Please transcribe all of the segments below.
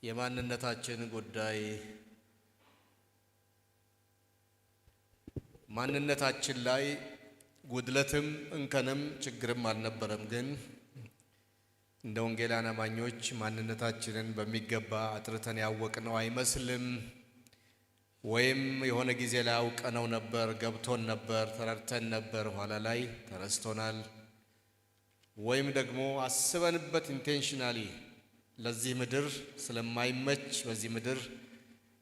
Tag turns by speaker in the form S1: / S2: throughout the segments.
S1: የማንነታችን ጉዳይ ማንነታችን ላይ ጉድለትም እንከንም ችግርም አልነበረም። ግን እንደ ወንጌላውያን አማኞች ማንነታችንን በሚገባ አጥርተን ያወቅነው አይመስልም። ወይም የሆነ ጊዜ ላይ አውቀነው ነበር፣ ገብቶን ነበር፣ ተረድተን ነበር፣ ኋላ ላይ ተረስቶናል። ወይም ደግሞ አስበንበት ኢንቴንሽናሊ ለዚህ ምድር ስለማይመች በዚህ ምድር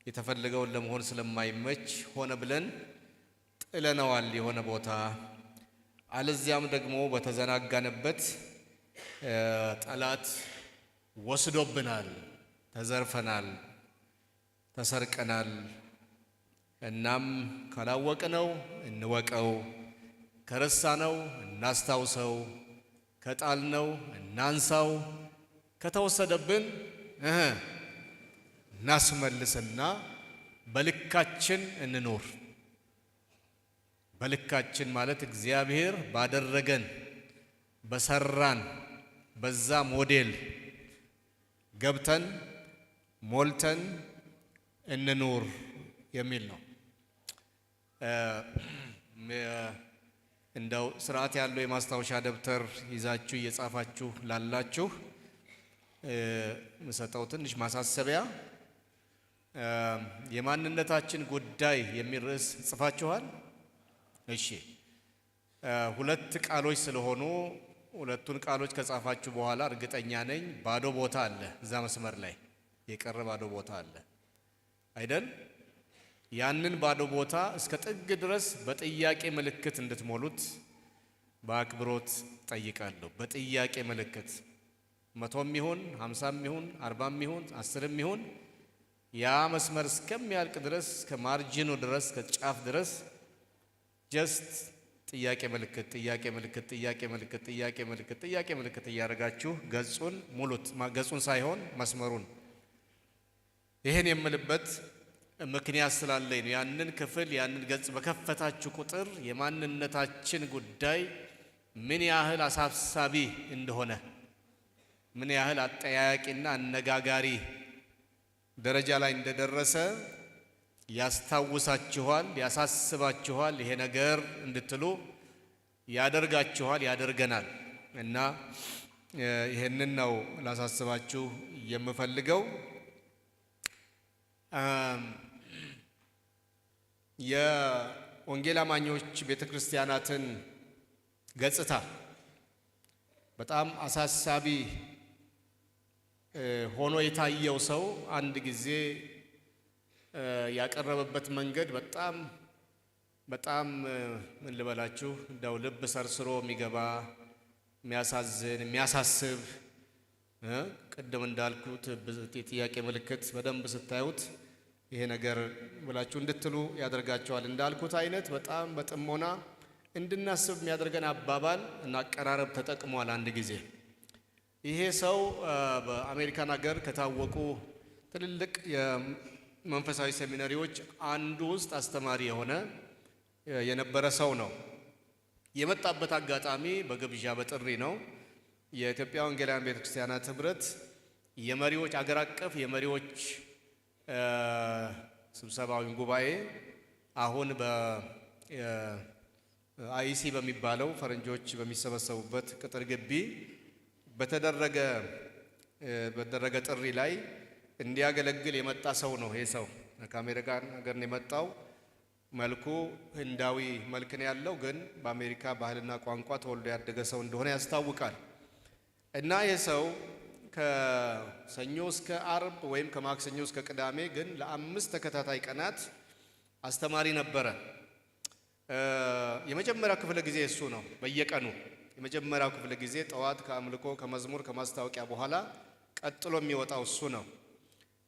S1: የተፈለገውን ለመሆን ስለማይመች ሆነ ብለን ጥለነዋል የሆነ ቦታ። አለዚያም ደግሞ በተዘናጋንበት ጠላት ወስዶብናል፣ ተዘርፈናል፣ ተሰርቀናል። እናም ካላወቅነው እንወቀው፣ ከረሳነው እናስታውሰው፣ ከጣልነው እናንሳው፣ ከተወሰደብን እናስመልስና በልካችን እንኖር። በልካችን ማለት እግዚአብሔር ባደረገን በሰራን በዛ ሞዴል ገብተን ሞልተን እንኖር የሚል ነው። እንደው ስርዓት ያለው የማስታወሻ ደብተር ይዛችሁ እየጻፋችሁ ላላችሁ መሰጠው ትንሽ ማሳሰቢያ፣ የማንነታችን ጉዳይ የሚል ርዕስ ጽፋችኋል። እሺ፣ ሁለት ቃሎች ስለሆኑ ሁለቱን ቃሎች ከጻፋችሁ በኋላ እርግጠኛ ነኝ ባዶ ቦታ አለ፣ እዛ መስመር ላይ የቀረ ባዶ ቦታ አለ አይደል? ያንን ባዶ ቦታ እስከ ጥግ ድረስ በጥያቄ ምልክት እንድትሞሉት በአክብሮት ጠይቃለሁ። በጥያቄ ምልክት 100ም ይሁን 50ም ይሁን 40ም ይሁን 10ም ይሁን ያ መስመር እስከሚያልቅ ድረስ ከማርጂኑ ድረስ ከጫፍ ድረስ ጀስት ጥያቄ ምልክት ጥያቄ ምልክት ጥያቄ ምልክት ጥያቄ ምልክት ጥያቄ ምልክት እያደረጋችሁ ገጹን ሙሉት። ገጹን ሳይሆን መስመሩን። ይሄን የምልበት ምክንያት ስላለኝ ነው። ያንን ክፍል ያንን ገጽ በከፈታችሁ ቁጥር የማንነታችን ጉዳይ ምን ያህል አሳሳቢ እንደሆነ፣ ምን ያህል አጠያያቂና አነጋጋሪ ደረጃ ላይ እንደደረሰ ያስታውሳችኋል፣ ያሳስባችኋል። ይሄ ነገር እንድትሉ ያደርጋችኋል፣ ያደርገናል። እና ይሄንን ነው ላሳስባችሁ የምፈልገው። የወንጌል አማኞች ቤተክርስቲያናትን ገጽታ በጣም አሳሳቢ ሆኖ የታየው ሰው አንድ ጊዜ ያቀረበበት መንገድ በጣም ምን ልበላችሁ፣ እንደው ልብ ሰርስሮ የሚገባ የሚያሳዝን የሚያሳስብ፣ ቅድም እንዳልኩት ጥያቄ ምልክት በደንብ ስታዩት ይሄ ነገር ብላችሁ እንድትሉ ያደርጋቸዋል። እንዳልኩት አይነት በጣም በጥሞና እንድናስብ የሚያደርገን አባባል እና አቀራረብ ተጠቅሟል። አንድ ጊዜ ይሄ ሰው በአሜሪካን ሀገር ከታወቁ ትልልቅ የመንፈሳዊ ሴሚናሪዎች አንዱ ውስጥ አስተማሪ የነበረ ሰው ነው። የመጣበት አጋጣሚ በግብዣ በጥሪ ነው። የኢትዮጵያ ወንጌላውያን ቤተክርስቲያናት ህብረት የመሪዎች አገር አቀፍ የመሪዎች ስብሰባዊ ጉባኤ አሁን በአይሲ በሚባለው ፈረንጆች በሚሰበሰቡበት ቅጥር ግቢ በተደረገ ጥሪ ላይ እንዲያገለግል የመጣ ሰው ነው። ይሄ ሰው ከአሜሪካን ሀገር ነው የመጣው። መልኩ ህንዳዊ መልክ ነው ያለው፣ ግን በአሜሪካ ባህልና ቋንቋ ተወልዶ ያደገ ሰው እንደሆነ ያስታውቃል። እና ይሄ ሰው ከሰኞ እስከ አርብ ወይም ከማክሰኞ እስከ ቅዳሜ ግን ለ5 ተከታታይ ቀናት አስተማሪ ነበረ። የመጀመሪያው ክፍለ ጊዜ እሱ ነው። በየቀኑ የመጀመሪያው ክፍለ ጊዜ ጠዋት ከአምልኮ ከመዝሙር ከማስታወቂያ በኋላ ቀጥሎ የሚወጣው እሱ ነው።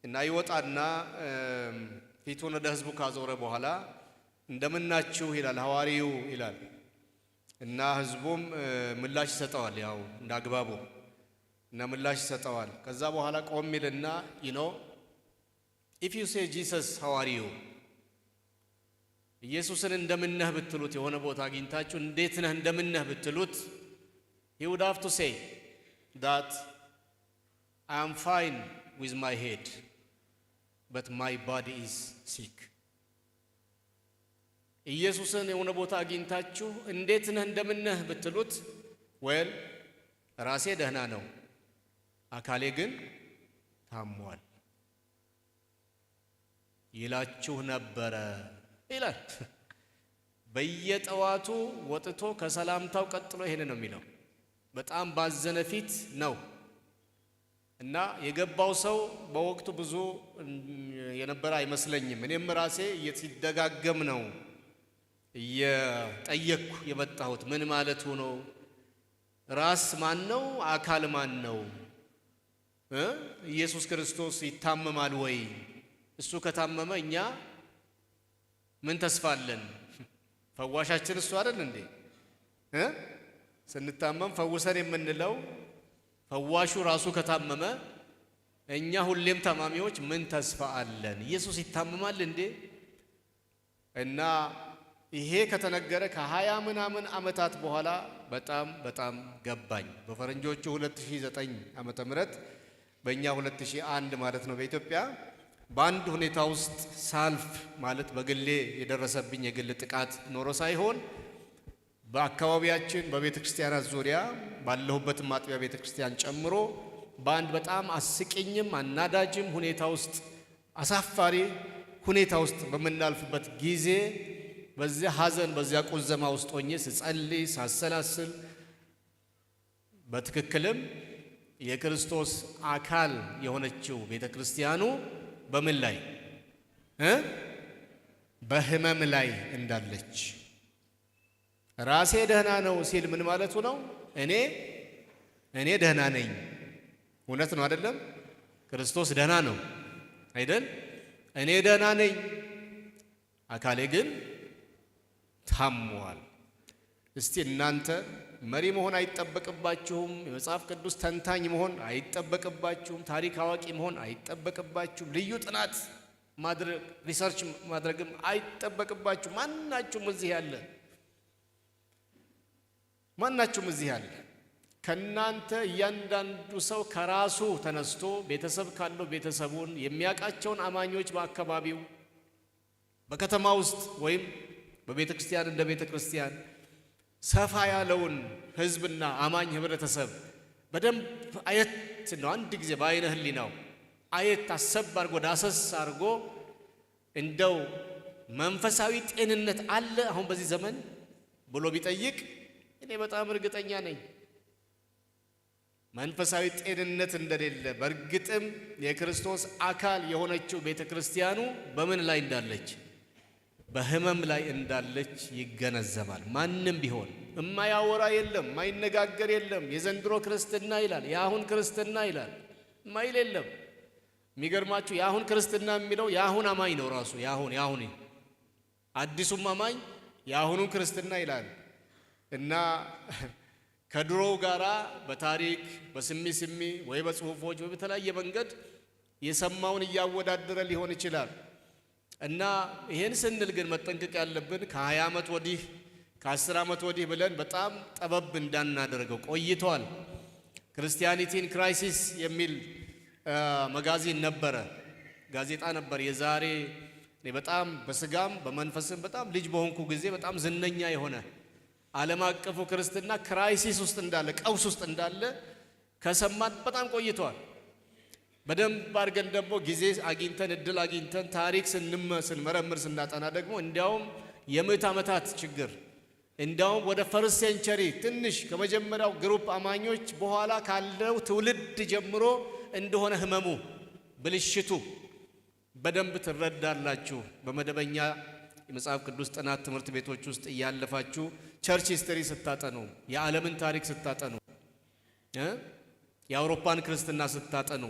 S1: እና ይወጣና ፊቱን ወደ ህዝቡ ካዞረ በኋላ እንደምናችሁ ይላል፣ ሐዋርዩ ይላል። እና ህዝቡም ምላሽ ይሰጠዋል፣ ያው እንዳግባቡ እና ምላሽ ይሰጠዋል። ከዛ በኋላ ቆም ይልና if you say Jesus how are you ኢየሱስን እንደምነህ ብትሉት የሆነ ቦታ አግኝታችሁ እንዴት ነህ እንደምነህ ብትሉት he would have to say that I am fine with my head, but my body is sick. ኢየሱስን የሆነ ቦታ አግኝታችሁ እንዴት ነህ እንደምነህ ብትሉት well ራሴ ደህና ነው አካሌ ግን ታሟል ይላችሁ ነበረ ይላል። በየጠዋቱ ወጥቶ ከሰላምታው ቀጥሎ ይሄን ነው የሚለው። በጣም ባዘነ ፊት ነው እና የገባው ሰው በወቅቱ ብዙ የነበረ አይመስለኝም። እኔም ራሴ እየተደጋገም ነው እየጠየቅኩ የመጣሁት ምን ማለቱ ነው? ራስ ማን ነው? አካል ማን ነው? ኢየሱስ ክርስቶስ ይታመማል ወይ? እሱ ከታመመ እኛ ምን ተስፋ አለን? ፈዋሻችን እሱ አይደል እንዴ? ስንታመም ፈውሰን የምንለው ፈዋሹ ራሱ ከታመመ እኛ ሁሌም ታማሚዎች ምን ተስፋ አለን? ኢየሱስ ይታመማል እንዴ? እና ይሄ ከተነገረ ከ20 ምናምን ዓመታት በኋላ በጣም ገባኝ። በፈረንጆቹ 2009 ዓመተ ምህረት በእኛ 2001 ማለት ነው በኢትዮጵያ በአንድ ሁኔታ ውስጥ ሳልፍ ማለት በግሌ የደረሰብኝ የግል ጥቃት ኖሮ ሳይሆን በአካባቢያችን በቤተ ክርስቲያናት ዙሪያ ባለሁበት ማጥቢያ ቤተ ክርስቲያን ጨምሮ በአንድ በጣም አስቂኝም አናዳጅም ሁኔታ ውስጥ አሳፋሪ ሁኔታ ውስጥ በመናልፍበት ጊዜ በዚያ ሐዘን በዚያ ቁዘማ ውስጥ ሆኜ ስጸልይ ሳሰላስል በትክክልም የክርስቶስ አካል የሆነችው ቤተ ክርስቲያኑ በምን ላይ በህመም ላይ እንዳለች ራሴ ደህና ነው ሲል ምን ማለቱ ነው? እኔ ደህና ነኝ። እውነት ነው አይደለም? ክርስቶስ ደህና ነው አይደል? እኔ ደህና ነኝ፣ አካሌ ግን ታሟል። እስቲ እናንተ መሪ መሆን አይጠበቅባችሁም፣ የመጽሐፍ ቅዱስ ተንታኝ መሆን አይጠበቅባችሁም፣ ታሪክ አዋቂ መሆን አይጠበቅባችሁም፣ ልዩ ጥናት ማድረግ ሪሰርች ማድረግም አይጠበቅባችሁም። ማናችሁም እዚህ ያለ ከናንተ እያንዳንዱ ሰው ከራሱ ተነስቶ ቤተሰብ ካለው ቤተሰቡን የሚያውቃቸውን አማኞች በአካባቢው በከተማ ውስጥ ወይም በቤተ ክርስቲያን እንደ ቤተ ክርስቲያን ሰፋ ያለውን ህዝብና አማኝ ህብረተሰብ በደንብ አየት ነው አንድ ጊዜ በአይነ ህሊናው አየት አሰብ አድርጎ ዳሰስ አድርጎ እንደው መንፈሳዊ ጤንነት አለ አሁን በዚህ ዘመን ብሎ ቢጠይቅ እኔ በጣም እርግጠኛ ነኝ መንፈሳዊ ጤንነት እንደሌለ። በእርግጥም የክርስቶስ አካል የሆነችው ቤተ ክርስቲያኑ በምን ላይ እንዳለች በህመም ላይ እንዳለች ይገነዘባል። ማንም ቢሆን የማያወራ የለም፣ የማይነጋገር የለም። የዘንድሮ ክርስትና ይላል፣ የአሁን ክርስትና ይላል፣ ማይል የለም። የሚገርማችሁ የአሁን ክርስትና የሚለው የአሁን አማኝ ነው ራሱ የአሁን አዲሱም አማኝ የአሁኑ ክርስትና ይላል እና ከድሮው ጋራ በታሪክ በስሚ ወይ በጽሁፎች ወይ በተለያየ መንገድ የሰማውን እያወዳደረ ሊሆን ይችላል። እና ይሄን ስንል ግን መጠንቀቅ ያለብን ከ20 ዓመት ወዲህ ከ10 ዓመት ወዲህ ብለን በጣም ጠበብ እንዳናደርገው ቆይቷል። ክርስቲያኒቲ ኢን ክራይሲስ የሚል መጋዚን ነበረ፣ ጋዜጣ ነበር። የዛሬ በጣም በስጋም በመንፈስም በጣም ልጅ በሆንኩ ጊዜ በጣም ዝነኛ የሆነ ዓለም አቀፉ ክርስትና ክራይሲስ ውስጥ እንዳለ ቀውስ ውስጥ እንዳለ ከሰማን በጣም ቆይቷል። በደንብ አድርገን ደግሞ ጊዜ አግኝተን እድል አግኝተን ታሪክ ስንመረምር ስናጠና ደግሞ እንዲያውም የምዕት ዓመታት ችግር እንዲያውም ወደ ፈርስት ሴንቸሪ ትንሽ ከመጀመሪያው ግሩፕ አማኞች በኋላ ካለው ትውልድ ጀምሮ እንደሆነ ህመሙ ብልሽቱ በደንብ ትረዳላችሁ። በመደበኛ የመጽሐፍ ቅዱስ ጥናት ትምህርት ቤቶች ውስጥ እያለፋችሁ ቸርች ሂስትሪ ስታጠኑ፣ የዓለምን ታሪክ ስታጠኑ፣ የአውሮፓን ክርስትና ስታጠኑ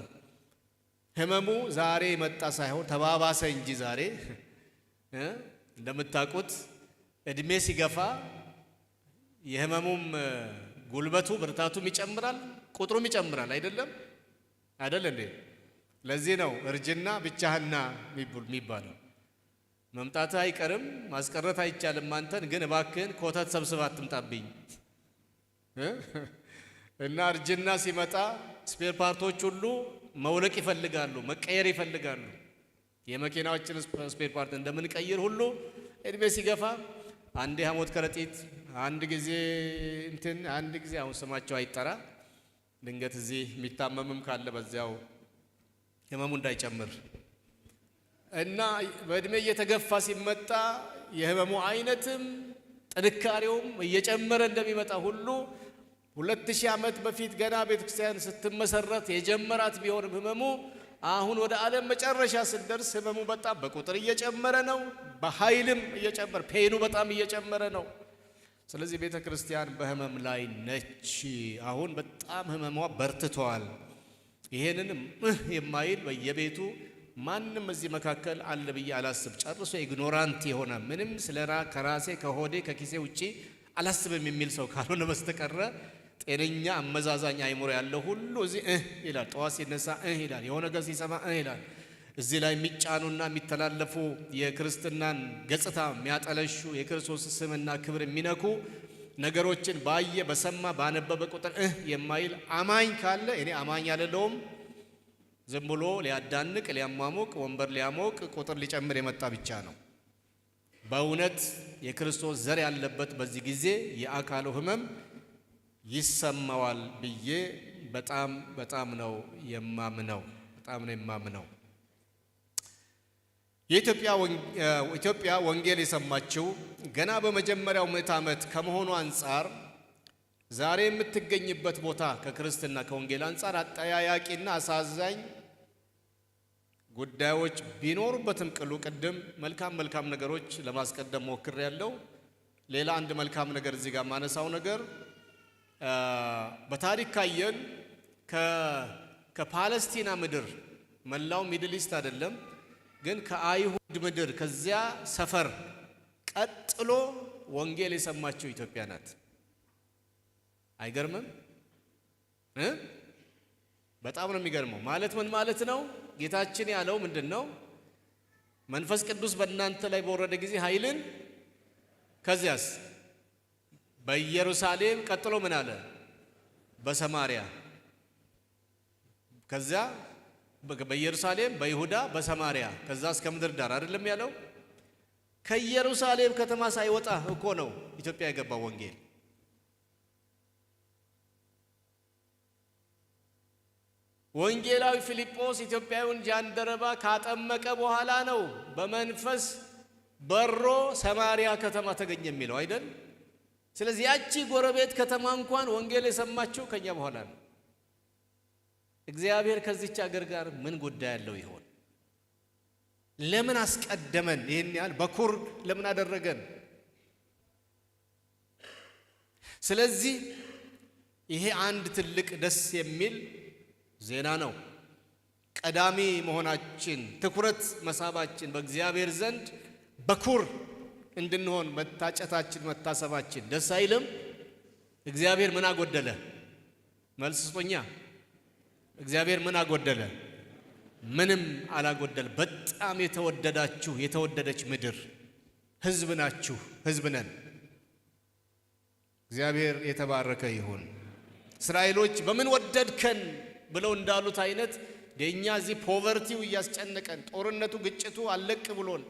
S1: ህመሙ ዛሬ መጣ ሳይሆን ተባባሰ እንጂ ዛሬ እንደምታውቁት እድሜ ሲገፋ የህመሙም ጉልበቱ ብርታቱም ይጨምራል፣ ቁጥሩም ይጨምራል። አይደለም እንዴ? ለዚህ ነው እርጅና ብቻህና የሚባለው። መምጣት አይቀርም፣ ማስቀረት አይቻልም። አንተን ግን እባክህን ኮተት ሰብስባ አትምጣብኝ እና እርጅና ሲመጣ ስፔር ፓርቶች ሁሉ መውለቅ ይፈልጋሉ፣ መቀየር ይፈልጋሉ። የመኪናዎችን ስፔር ፓርት እንደምንቀይር ሁሉ እድሜ ሲገፋ አንዴ ሐሞት ከረጢት፣ አንድ ጊዜ እንትን፣ አንድ ጊዜ አሁን ስማቸው አይጠራ ድንገት እዚህ የሚታመምም ካለ በዚያው ህመሙ እንዳይጨምር እና በእድሜ እየተገፋ ሲመጣ የህመሙ አይነትም ጥንካሬውም እየጨመረ እንደሚመጣ ሁሉ 2000 ዓመት በፊት ገና ቤተክርስቲያን ስትመሰረት የጀመራት ቢሆንም ህመሙ አሁን ወደ ዓለም መጨረሻ ስትደርስ ህመሙ በጣም በቁጥር እየጨመረ ነው፣ በኃይልም እየጨመረ ፔኑ በጣም እየጨመረ ነው። ስለዚህ ቤተክርስቲያን በህመም ላይ ነች። አሁን በጣም ህመሟ በርትቷል። ይሄንንም የማይል በየቤቱ ማንም እዚህ መካከል አለ ብዬ አላስብ። ጨርሶ ኢግኖራንት የሆነ ምንም ስለራ ከራሴ ከሆዴ ከኪሴ ውጪ አላስብም የሚል ሰው ካልሆነ በስተቀር ጤነኛ አመዛዛኝ አይምሮ ያለው ሁሉ እዚህ ይላል። ጠዋት ሲነሳ ይላል። የሆነ ነገር ሲሰማ ይላል። እዚህ ላይ የሚጫኑና የሚተላለፉ የክርስትናን ገጽታ የሚያጠለሹ የክርስቶስ ስምና ክብር የሚነኩ ነገሮችን ባየ በሰማ ባነበበ ቁጥር የማይል አማኝ ካለ እኔ አማኝ አይደለሁም። ዝም ብሎ ሊያዳንቅ ሊያሟሙቅ ወንበር ሊያሞቅ ቁጥር ሊጨምር የመጣ ብቻ ነው። በእውነት የክርስቶስ ዘር ያለበት በዚህ ጊዜ የአካሉ ህመም ይሰማዋል ብዬ በጣም ነው የማምነው። ኢትዮጵያ ወንጌል የሰማችው ገና በመጀመሪያው ምዕተ ዓመት ከመሆኑ አንጻር ዛሬ የምትገኝበት ቦታ ከክርስትና ከወንጌል አንጻር አጠያያቂና አሳዛኝ ጉዳዮች ቢኖሩበትም ቅድም መልካም ነገሮች ለማስቀደም ሞክሬያለሁ። ሌላ አንድ መልካም ነገር እዚህ ጋር ማነሳው ነገር በታሪክ ካየን ከፓለስቲና ምድር መላው ሚድል ኢስት አይደለም ግን ከአይሁድ ምድር ከዚያ ሰፈር ቀጥሎ ወንጌል የሰማችው ኢትዮጵያ ናት። አይገርምም? በጣም ነው የሚገርመው። ማለት ምን ማለት ነው? ጌታችን ያለው ምንድነው? መንፈስ ቅዱስ በእናንተ ላይ በወረደ ጊዜ ኃይልን ከዚያስ በኢየሩሳሌም ቀጥሎ ምን አለ? በሰማሪያ ከዚያ በኢየሩሳሌም በይሁዳ በሰማሪያ ከዛ እስከ ምድር ዳር አይደለም ያለው? ከኢየሩሳሌም ከተማ ሳይወጣ እኮ ነው ኢትዮጵያ የገባው ወንጌል። ወንጌላዊ ፊልጶስ ኢትዮጵያውን ጃንደረባ ካጠመቀ በኋላ ነው በመንፈስ በሮ ሰማሪያ ከተማ ተገኘ የሚለው አይደል? ስለዚህ ያቺ ጎረቤት ከተማ እንኳን ወንጌል የሰማችው ከኛ በኋላ ነው። እግዚአብሔር ከዚህች ሀገር ጋር ምን ጉዳይ ያለው ይሆን? ለምን አስቀደመን? ይሄን ያህል በኩር ለምን አደረገን? ስለዚህ ይሄ አንድ ትልቅ ደስ የሚል ዜና ነው። ቀዳሚ መሆናችን፣ ትኩረት መሳባችን በእግዚአብሔር ዘንድ በኩር እንድንሆን መታጨታችን፣ መታሰባችን ደስ አይልም? እግዚአብሔር ምን አጎደለ? መልስ ስጦኛ። እግዚአብሔር ምን አጎደለ? ምንም አላጎደለ። በጣም የተወደዳችሁ የተወደደች ምድር ሕዝብ ናችሁ፣ ሕዝብ ነን። እግዚአብሔር የተባረከ ይሁን። እስራኤሎች በምን ወደድከን ብለው እንዳሉት አይነት የኛ እዚህ ፖቨርቲው እያስጨነቀን ጦርነቱ ግጭቱ አለቅ ብሎን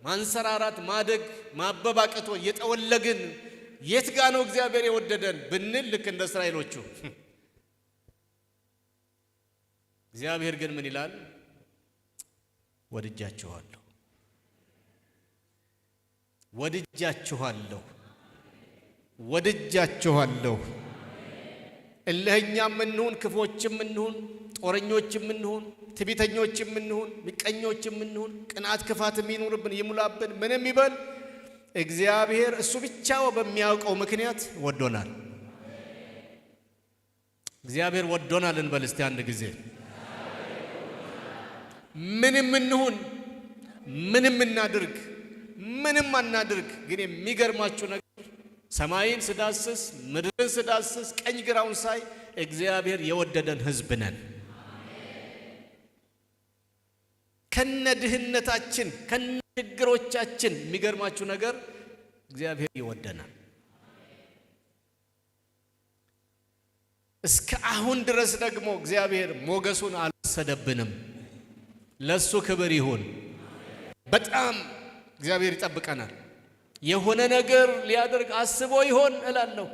S1: ማንሰራራት ማደግ ማበባቀቶ እየጠወለግን የት ጋ ነው እግዚአብሔር የወደደን ብንል ልክ እንደ እስራኤሎቹ እግዚአብሔር ግን ምን ይላል? ወድጃችኋለሁ፣ ወድጃችኋለሁ፣ ወድጃችኋለሁ። እልህኛም እንሁን ክፎችም እንሁን ጦረኞችም እንሁን ትዕቢተኞችም እንሁን ምቀኞችም እንሁን ቅናት ክፋትም ይኑርብን ይሙላብን ምንም ይበል እግዚአብሔር እሱ ብቻው በሚያውቀው ምክንያት ወዶናል። እግዚአብሔር ወዶናል እንበል እስቲ አንድ ጊዜ። ምንም እንሁን ምንም እናድርግ ምንም አናድርግ፣ ግን የሚገርማችሁ ነገር ሰማይን ስዳስስ ምድርን ስዳስስ ቀኝ ግራውን ሳይ እግዚአብሔር የወደደን ሕዝብ ነን። ከነ ድህነታችን ከነ ችግሮቻችን የሚገርማችሁ ነገር እግዚአብሔር ይወደናል። እስከ አሁን ድረስ ደግሞ እግዚአብሔር ሞገሱን አልወሰደብንም። ለሱ ክብር ይሁን። በጣም እግዚአብሔር ይጠብቀናል። የሆነ ነገር ሊያደርግ አስቦ ይሆን እላለሁ።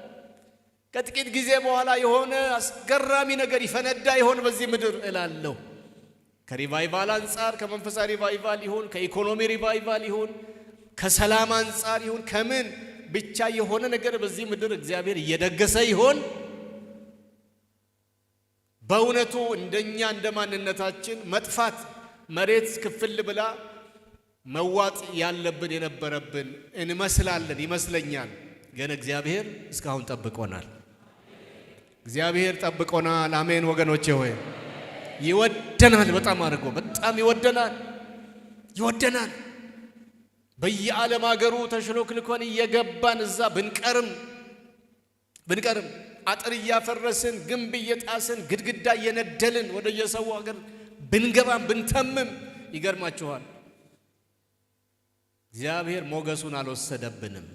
S1: ከጥቂት ጊዜ በኋላ የሆነ አስገራሚ ነገር ይፈነዳ ይሆን በዚህ ምድር እላለሁ። ከሪቫይቫል አንጻር፣ ከመንፈሳዊ ሪቫይቫል ይሁን፣ ከኢኮኖሚ ሪቫይቫል ይሁን፣ ከሰላም አንጻር ይሁን፣ ከምን ብቻ የሆነ ነገር በዚህ ምድር እግዚአብሔር እየደገሰ ይሆን? በእውነቱ እንደኛ እንደማንነታችን መጥፋት መሬት ክፍል ብላ መዋጥ ያለብን የነበረብን እንመስላለን ይመስለኛል። ግን እግዚአብሔር እስካሁን ጠብቆናል። እግዚአብሔር ጠብቆናል። አሜን ወገኖቼ ሆይ ይወደናል። በጣም አድርጎ በጣም ይወደናል። በየዓለም ሀገሩ ተሽሎክልኮን እየገባን እዛ ብንቀርም አጥር እያፈረስን ግንብ እየጣስን ግድግዳ እየነደልን ወደ የሰው ሀገር ብንገባም ብንተምም ይገርማችኋል እግዚአብሔር ሞገሱን አልወሰደብንም።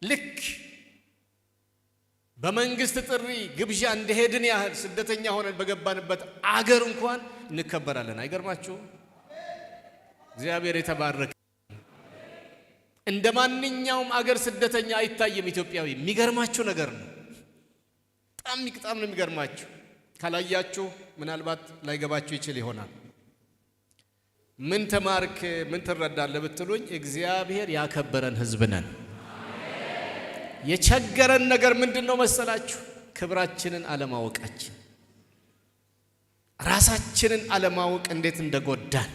S1: ልክ በመንግስት ጥሪ ግብዣ እንደሄድን ያህል ስደተኛ ሆነን በገባንበት አገር እንኳን እንከበራለን። አይገርማችሁ? እግዚአብሔር የተባረከ። እንደ ማንኛውም አገር ስደተኛ አይታየም ኢትዮጵያዊ። የሚገርማችሁ ነገር ነው። በጣም ነው የሚገርማችሁ። ካላያችሁ ምናልባት ላይገባችሁ ይችል ይሆናል። ምን ተማርክ ምን ትረዳለህ ብትሉኝ እግዚአብሔር ያከበረን ህዝብ ነን። የቸገረን ነገር ምንድነው መሰላችሁ? ክብራችንን አለማወቃችን፣ ራሳችንን አለማወቅ እንዴት እንደጎዳን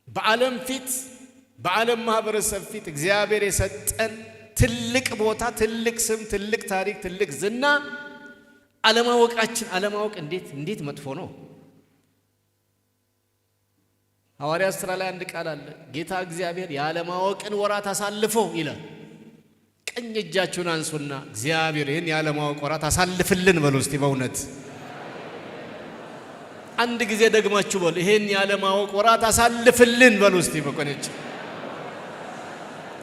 S1: በዓለም ፊት በዓለም ማህበረሰብ ፊት እግዚአብሔር የሰጠን ትልቅ ቦታ፣ ትልቅ ስም፣ ትልቅ ታሪክ፣ ትልቅ ዝና አለማወቅ እንዴት መጥፎ ነው። ሐዋርያት ሥራ ላይ አንድ ቃል አለ። ጌታ እግዚአብሔር ያለማወቅን ወራት አሳልፎ ይላል። ቀኝ እጃችሁን አንሱና እግዚአብሔር ይህን ያለማወቅ ወራት አሳልፍልን በሉ እስቲ። በእውነት አንድ ጊዜ ደግማችሁ በሉ፣ ይህን ያለማወቅ ወራት አሳልፍልን በሉ እስቲ። በቆነች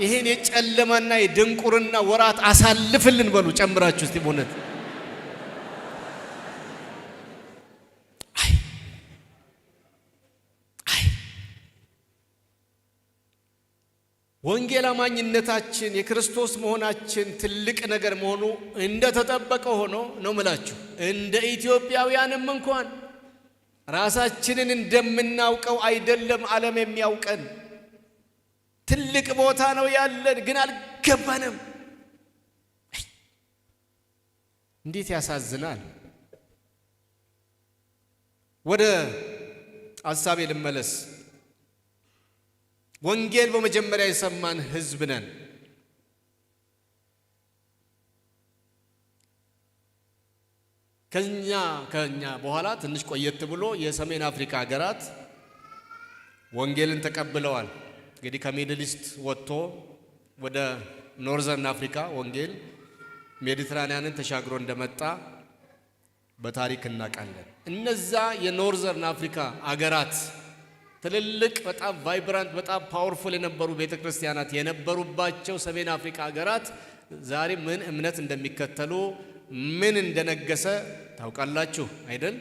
S1: ይህን የጨለማና የድንቁርና ወራት አሳልፍልን በሉ ጨምራችሁ እስቲ። በእውነት ወንጌል አማኝነታችን የክርስቶስ መሆናችን ትልቅ ነገር መሆኑ እንደተጠበቀ ሆኖ ነው ምላችሁ። እንደ ኢትዮጵያውያንም እንኳን ራሳችንን እንደምናውቀው አይደለም ዓለም የሚያውቀን። ትልቅ ቦታ ነው ያለን፣ ግን አልገባንም። እንዴት ያሳዝናል። ወደ ሐሳቤ ልመለስ። ወንጌል በመጀመሪያ የሰማን ህዝብ ነን። ከኛ በኋላ ትንሽ ቆየት ብሎ የሰሜን አፍሪካ ሀገራት ወንጌልን ተቀብለዋል። እንግዲህ ከሚድል ኢስት ወጥቶ ወደ ኖርዘርን አፍሪካ ወንጌል ሜዲትራኒያንን ተሻግሮ እንደመጣ በታሪክ እናውቃለን። እነዛ የኖርዘርን አፍሪካ ሀገራት ትልልቅ በጣም ቫይብራንት በጣም ፓወርፉል የነበሩ ቤተክርስቲያናት የነበሩባቸው ሰሜን አፍሪካ ሀገራት ዛሬ ምን እምነት እንደሚከተሉ ምን እንደነገሰ ታውቃላችሁ አይደል?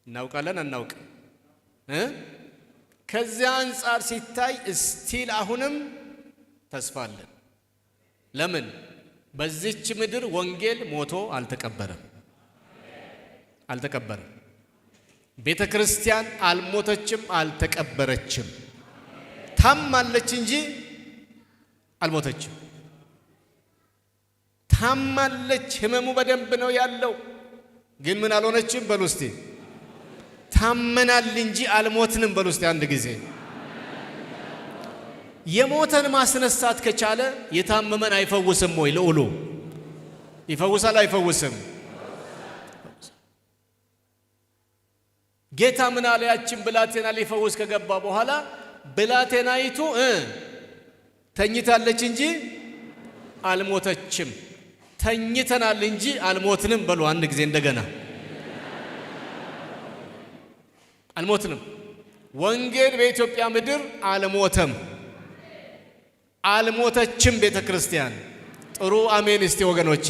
S1: እናውቃለን አናውቅ? ከዚያ አንጻር ሲታይ ስቲል አሁንም ተስፋ አለን። ለምን? በዚች ምድር ወንጌል ሞቶ አልተቀበረም። ቤተ ክርስቲያን አልሞተችም፣ አልተቀበረችም። ታማለች እንጂ አልሞተችም። ታማለች፣ ህመሙ በደንብ ነው ያለው፣ ግን ምን አልሆነችም? በሉ እስቲ ታመናል እንጂ አልሞትንም። በሉ እስቲ አንድ ጊዜ። የሞተን ማስነሳት ከቻለ የታመመን አይፈውስም ወይ? ልዑሉ ይፈውሳል አይፈውስም? ጌታ ምን አለ? ያችን ብላቴና ሊፈውስ ከገባ በኋላ ብላቴናይቱ ተኝታለች እንጂ አልሞተችም። ተኝተናል እንጂ አልሞትንም። በሉ አንድ ጊዜ እንደገና። አልሞትንም። ወንጌል በኢትዮጵያ ምድር አልሞተም፣ አልሞተችም ቤተ ክርስቲያን። ጥሩ አሜን እስቲ ወገኖቼ።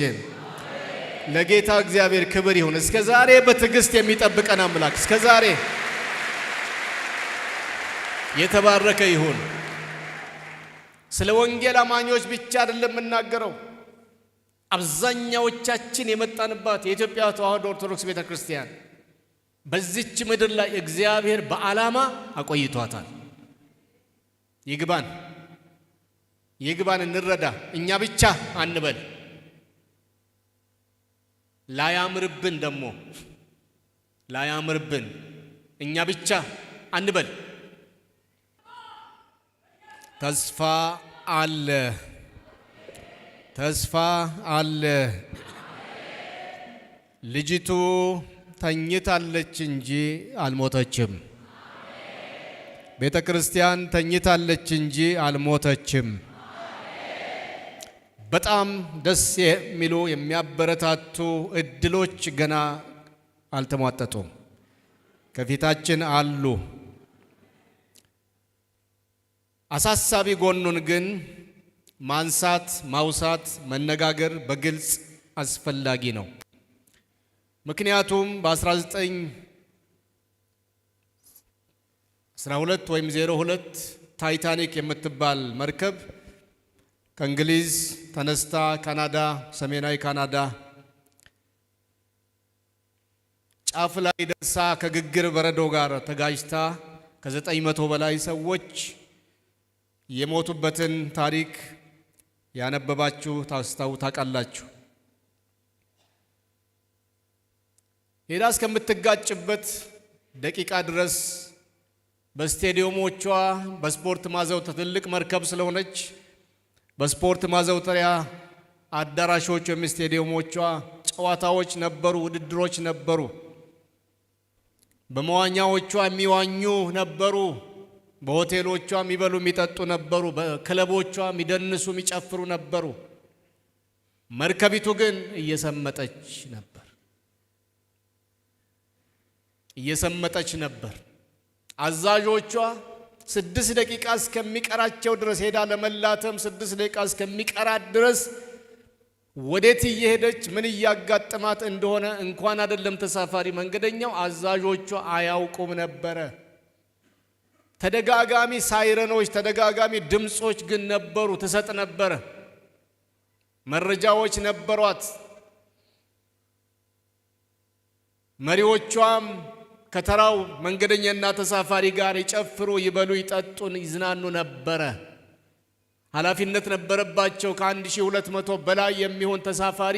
S1: ለጌታ እግዚአብሔር ክብር ይሁን። እስከ ዛሬ በትዕግስት የሚጠብቀን አምላክ እስከ ዛሬ የተባረከ ይሁን። ስለ ወንጌል አማኞች ብቻ አይደለም የምናገረው። አብዛኛዎቻችን የመጣንባት የኢትዮጵያ ተዋሕዶ ኦርቶዶክስ ቤተክርስቲያን በዚች ምድር ላይ እግዚአብሔር በዓላማ አቆይቷታል። ይግባን እንረዳ። እኛ ብቻ አንበል። ላያምርብን እኛ ብቻ አንበል። ተስፋ አለ። ልጅቱ ተኝታለች እንጂ አልሞተችም። ቤተ ክርስቲያን ተኝታለች እንጂ አልሞተችም። በጣም ደስ የሚሉ የሚያበረታቱ እድሎች ገና አልተሟጠጡም፣ ከፊታችን አሉ። አሳሳቢ ጎኑን ግን ማውሳት፣ መነጋገር በግልጽ አስፈላጊ ነው። ምክንያቱም በ1912 ወይም 02 ታይታኒክ የምትባል መርከብ ከእንግሊዝ ተነስታ ሰሜናዊ ካናዳ ጫፍ ላይ ደርሳ ከግግር በረዶ ጋር ተጋጅታ ከ900 በላይ ሰዎች የሞቱበትን ታሪክ ያነበባችሁ ታውቃላችሁ። ሄዳ እስከምትጋጭበት ደቂቃ ድረስ በስቴዲየሞቿ በስፖርት ማዘውተሪያ ትልቅ መርከብ ስለሆነች በስፖርት ማዘውተሪያ አዳራሾች ወይም ስቴዲየሞቿ ጨዋታዎች ነበሩ፣ ውድድሮች ነበሩ። በመዋኛዎቿ የሚዋኙ ነበሩ። በሆቴሎቿ የሚበሉ የሚጠጡ ነበሩ። በክለቦቿ የሚደንሱ የሚጨፍሩ ነበሩ። መርከቢቱ ግን እየሰመጠች ነበር። አዛዦቿ 6 ደቂቃ እስከሚቀራቸው ድረስ ሄዳ ለመላተም 6 ደቂቃ እስከሚቀራት ድረስ ወዴት እየሄደች ምን እያጋጠማት እንደሆነ እንኳን አይደለም ተሳፋሪ መንገደኛው፣ አዛዦቿ አያውቁም ነበረ። ተደጋጋሚ ሳይረኖች፣ ተደጋጋሚ ድምጾች ግን ነበሩ፣ ትሰጥ ነበረ። መረጃዎች ነበሯት። መሪዎቿም ከተራው መንገደኛና ተሳፋሪ ጋር ይጨፍሩ፣ ይበሉ፣ ይጠጡን፣ ይዝናኑ ነበረ። ኃላፊነት ነበረባቸው። ከ1200 በላይ የሚሆን ተሳፋሪ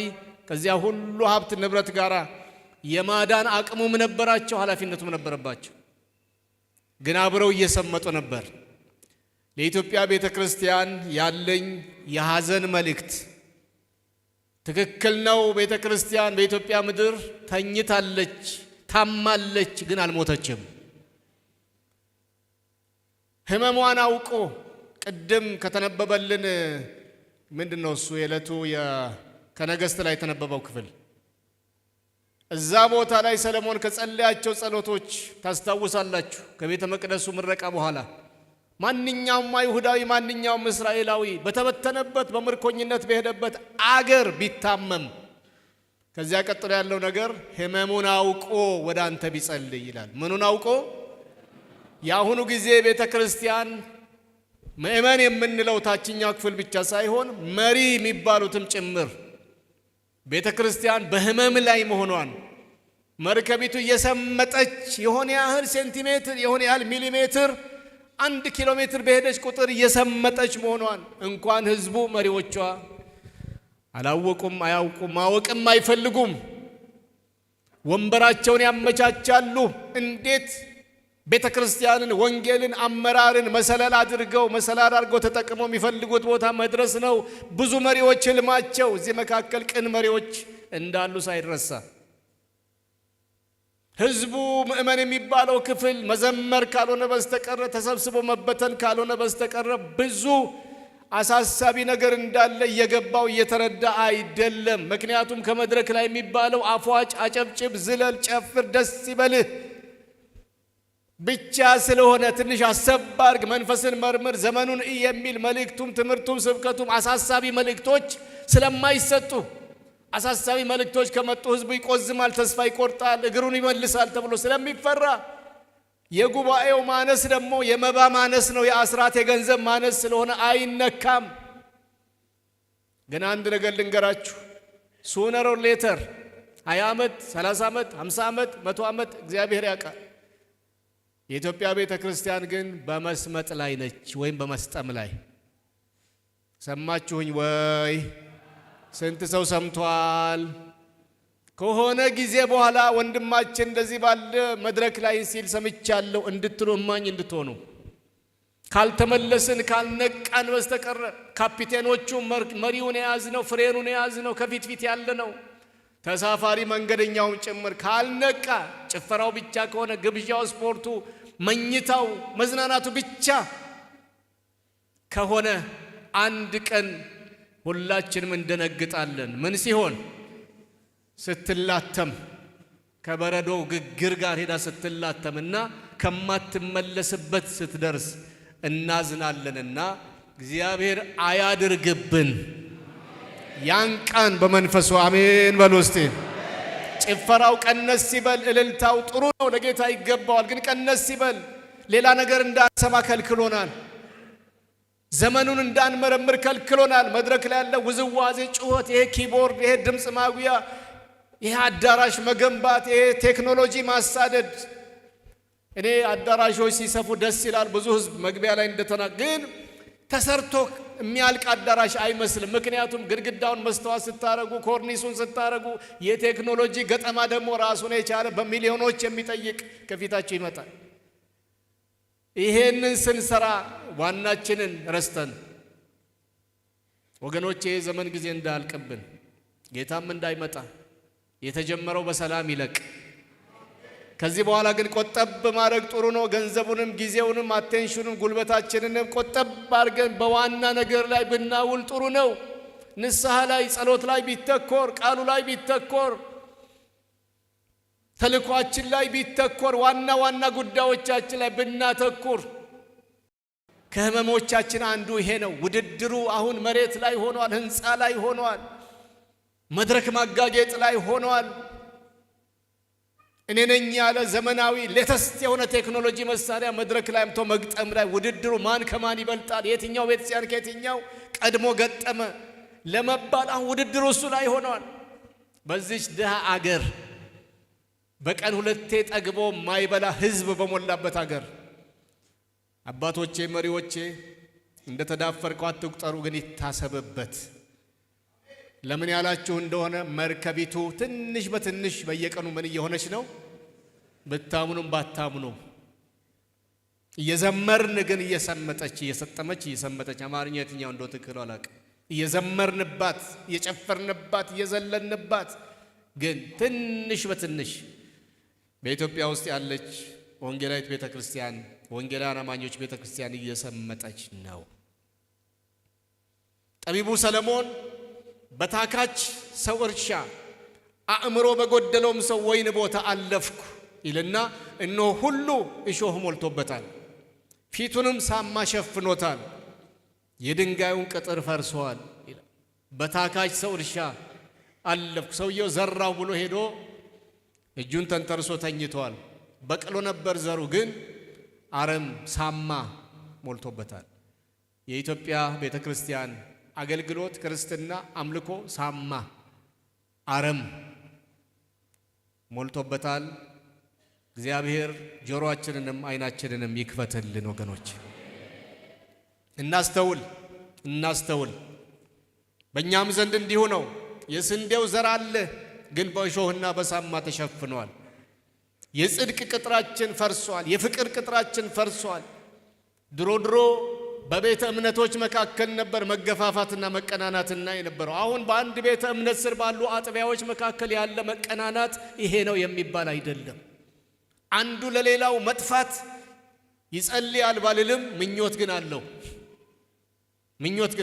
S1: ከዚያ ሁሉ ሀብት ንብረት ጋር የማዳን አቅሙም ነበራቸው፣ ኃላፊነቱም ነበረባቸው። ግን አብረው እየሰመጡ ነበር። ለኢትዮጵያ ቤተ ክርስቲያን ያለኝ የሐዘን መልእክት ትክክል ነው። ቤተ ክርስቲያን በኢትዮጵያ ምድር ተኝታለች፣ ታማለች፣ ግን አልሞተችም። ህመሟን አውቆ ቅድም ከተነበበልን ምንድነው እሱ የዕለቱ ከነገሥት ላይ የተነበበው ክፍል እዛ ቦታ ላይ ሰለሞን ከጸለያቸው ጸሎቶች ታስታውሳላችሁ። ከቤተ መቅደሱ ምረቃ በኋላ ማንኛውም አይሁዳዊ ማንኛውም እስራኤላዊ በተበተነበት በምርኮኝነት በሄደበት አገር ቢታመም ከዚያ ቀጥሎ ያለው ነገር ህመሙን አውቆ ወደ አንተ ቢጸልይ ይላል። ምኑን አውቆ? የአሁኑ ጊዜ ቤተ ክርስቲያን ምእመን የምንለው ታችኛው ክፍል ብቻ ሳይሆን መሪ የሚባሉትም ጭምር ቤተ ክርስቲያን በህመም ላይ መሆኗን፣ መርከቢቱ እየሰመጠች የሆነ ያህል ሴንቲሜትር የሆነ ያህል ሚሊሜትር 1 ኪሎ ሜትር በሄደች ቁጥር እየሰመጠች መሆኗን እንኳን ህዝቡ መሪዎቿ አላወቁም፣ አያውቁም፣ ማወቅም አይፈልጉም። ወንበራቸውን ያመቻቻሉ። እንዴት ቤተ ክርስቲያንን፣ ወንጌልን፣ አመራርን መሰላል አድርገው ተጠቅመው የሚፈልጉት ቦታ መድረስ ነው ብዙ መሪዎች ህልማቸው። እዚህ መካከል ቅን መሪዎች እንዳሉ ሳይረሳ ህዝቡ ምእመን የሚባለው ክፍል መዘመር ካልሆነ በስተቀር ተሰብስቦ መበተን ካልሆነ በስተቀር ብዙ አሳሳቢ ነገር እንዳለ እየገባው እየተረዳ አይደለም። ምክንያቱም ከመድረክ ላይ የሚባለው አፏጭ፣ አጨብጭብ፣ ዝለል፣ ጨፍር፣ ደስ ይበልህ ብቻ ስለሆነ ትንሽ አሰባርግ፣ መንፈስን መርምር፣ ዘመኑን የሚል መልእክቱም ትምህርቱም ስብከቱም አሳሳቢ መልእክቶች ስለማይሰጡ አሳሳቢ መልእክቶች ከመጡ ህዝቡ ይቆዝማል፣ ተስፋ ይቆርጣል፣ እግሩን ይመልሳል ተብሎ ስለሚፈራ የጉባኤው ማነስ ደግሞ የመባ ማነስ ነው፣ የአስራት የገንዘብ ማነስ ስለሆነ አይነካም። ግን አንድ ነገር ልንገራችሁ፣ ሱነር ኦር ሌተር 20 ዓመት 30 ዓመት 50 ዓመት 100 ዓመት እግዚአብሔር ያውቃል። የኢትዮጵያ ቤተ ክርስቲያን ግን በመስመጥ ላይ ነች፣ ወይም በመስጠም ላይ። ሰማችሁኝ ወይ? ስንት ሰው ሰምቷል? ከሆነ ጊዜ በኋላ ወንድማችን እንደዚህ ባለ መድረክ ላይ ሲል ሰምቻለሁ እንድትሉ እማኝ እንድትሆኑ፣ ካልተመለስን ካልነቃን በስተቀር ካፒቴኖቹ መሪውን የያዝነው ፍሬኑን የያዝነው ከፊት ያለ ነው፣ ተሳፋሪ መንገደኛውን ጭምር ካልነቃ፣ ጭፈራው ብቻ ከሆነ ግብዣው፣ ስፖርቱ፣ መኝታው፣ መዝናናቱ ብቻ ከሆነ አንድ ቀን ሁላችንም እንደነግጣለን። ምን ሲሆን? ስትላተም፣ ከበረዶ ግግር ጋር ሄዳ ስትላተምና ከማትመለስበት ስትደርስ እናዝናለንና እግዚአብሔር አያድርግብን። ያንቃን በመንፈሱ አሜን በሉ እስቲ። ጭፈራው ቀነስ ሲበል፣ እልልታው ጥሩ ነው፣ ለጌታ ይገባዋል። ግን ቀነስ ሲበል ሌላ ነገር እንዳንሰማ ከልክሎናል። ዘመኑን እንዳንመረምር ከልክሎናል። መድረክ ላይ ያለ ውዝዋዜ፣ ጩኸት፣ ይሄ ኪቦርድ፣ ይሄ ድምፅ ማጉያ፣ ይሄ አዳራሽ መገንባት፣ ይሄ ቴክኖሎጂ ማሳደድ። እኔ አዳራሾች ሲሰፉ ደስ ይላል፣ ብዙ ህዝብ መግቢያ ላይ ግን ተሰርቶ የሚያልቅ አዳራሽ አይመስልም። ምክንያቱም ግድግዳውን መስተዋት ስታረጉ፣ ኮርኒሱን ስታረጉ፣ የቴክኖሎጂ ገጠማ ደግሞ ራሱን የቻለ በሚሊዮኖች የሚጠይቅ ከፊታችሁ ይመጣል። ይሄንን ስንሰራ ዋናችንን ረስተን ወገኖቼ፣ የዘመን ጊዜ እንዳልቅብን፣ ጌታም እንዳይመጣ የተጀመረው በሰላም ይለቅ። ከዚህ በኋላ ግን ቆጠብ ማድረግ ጥሩ ነው። ገንዘቡንም ጊዜውንም አቴንሽኑም ጉልበታችንንም ቆጠብ አድርገን በዋና ነገር ላይ ብናውል ጥሩ ነው። ንስሐ ላይ፣ ጸሎት ላይ ቢተኮር፣ ቃሉ ላይ ቢተኮር፣ ተልኳችን ላይ ቢተኮር፣ ዋና ዋና ጉዳዮቻችን ላይ ብናተኩር። ከህመሞቻችን አንዱ ይሄ ነው። ውድድሩ አሁን መሬት ላይ ሆኗል፣ ህንፃ ላይ ሆኗል፣ መድረክ ማጋጌጥ ላይ ሆኗል። እኔ ነኝ ያለ ዘመናዊ ሌተስት የሆነ ቴክኖሎጂ መሳሪያ መድረክ ላይ አምጥቶ መግጠም ላይ ውድድሩ ማን ከማን ይበልጣል፣ የትኛው ቤተክርስቲያን ከየትኛው ቀድሞ ገጠመ ለመባል አሁን ውድድሩ እሱ ላይ ሆኗል። በዚች ድሃ አገር በቀን ሁለቴ ጠግቦ ማይበላ ህዝብ በሞላበት አገር አባቶቼ፣ መሪዎቼ እንደተዳፈርኩ አትቁጠሩ፣ ግን ይታሰብበት። ለምን ያላችሁ እንደሆነ መርከቢቱ ትንሽ በትንሽ በየቀኑ ምን እየሆነች ነው? ብታምኑም ባታምኑም እየዘመርን ግን እየሰመጠች፣ እየሰጠመች፣ እየሰመጠች። አማርኛ የትኛው እንደው ትክክል አላውቅም። እየዘመርንባት፣ እየጨፈርንባት፣ እየዘለንባት ግን ትንሽ በትንሽ በኢትዮጵያ ውስጥ ያለች ወንጌላዊት ቤተክርስቲያን፣ ወንጌላውያን አማኞች ቤተክርስቲያን እየሰመጠች ነው። ጠቢቡ ሰለሞን በታካች ሰው እርሻ አእምሮ በጎደለውም ሰው ወይን ቦታ አለፍኩ ይልና እነሆ ሁሉ እሾህ ሞልቶበታል፣ ፊቱንም ሳማ ሸፍኖታል፣ የድንጋዩን ቅጥር ፈርሷል። በታካች ሰው እርሻ አለፍኩ። ሰውየው ዘራው ብሎ ሄዶ እጁን ተንተርሶ ተኝቷል። በቅሎ ነበር ዘሩ፣ ግን አረም ሳማ ሞልቶበታል። የኢትዮጵያ ቤተክርስቲያን አገልግሎት፣ ክርስትና፣ አምልኮ ሳማ አረም ሞልቶበታል። እግዚአብሔር ጆሮአችንንም አይናችንንም ይክፈትልን። ወገኖች እናስተውል። በእኛም ዘንድ እንዲሁ ነው። የስንዴው ዘር አለ፣ ግን በእሾህና በሳማ ተሸፍኗል። የጽድቅ ቅጥራችን ፈርሷል። የፍቅር ቅጥራችን ፈርሷል። ድሮ በቤተ እምነቶች መካከል ነበር መገፋፋትና መቀናናትና የነበረው። አሁን በአንድ ቤተ እምነት ስር ባሉ አጥቢያዎች መካከል ያለ መቀናናት ይሄ ነው የሚባል አይደለም። አንዱ ለሌላው መጥፋት ይጸልያል ባልልም ምኞት ግን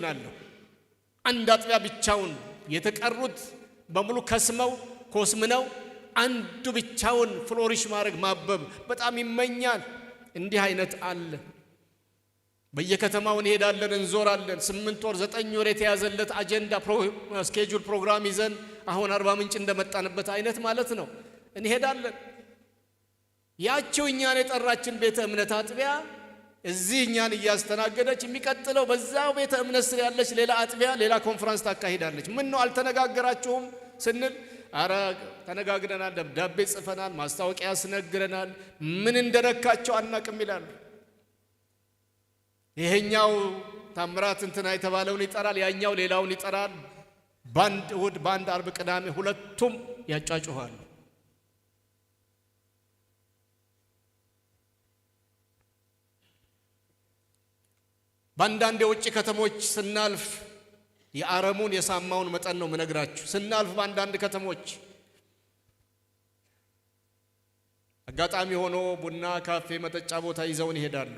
S1: አለው። አንድ አጥቢያ ብቻውን፣ የተቀሩት በሙሉ ከስመው ኮስምነው አንዱ ብቻውን ፍሎሪሽ ማድረግ ማበብ በጣም ይመኛል። እንዲህ አይነት አለ። በየከተማው እንሄዳለን፣ እንዞራለን። 8 ወር 9 ወር የተያዘለት አጀንዳ ስኬጁል ፕሮግራም ይዘን አሁን አርባ ምንጭ እንደመጣንበት አይነት ማለት ነው እንሄዳለን። ያቸው እኛን የጠራችን ቤተ እምነት አጥቢያ እዚህ እኛን እያስተናገደች የሚቀጥለው በዛው ቤተ እምነት ስር ያለች ሌላ አጥቢያ ሌላ ኮንፈረንስ ታካሂዳለች። ምን ነው አልተነጋገራችሁም ስንል አረ ተነጋግረናል፣ ደብዳቤ ጽፈናል፣ ማስታወቂያ ያስነግረናል፣ ምን እንደነካቸው አናቅም ይላሉ። ይሄኛው ታምራት እንትና የተባለውን ይጠራል፣ ያኛው ሌላውን ይጠራል። ባንድ እሁድ፣ ባንድ አርብ፣ ቅዳሜ ሁለቱም ያጫጩሃሉ። በአንዳንድ የውጭ ከተሞች ስናልፍ የአረሙን የሳማውን መጠን ነው ምነግራችሁ። ስናልፍ በአንዳንድ ከተሞች አጋጣሚ ሆኖ ቡና፣ ካፌ፣ መጠጫ ቦታ ይዘውን ይሄዳሉ።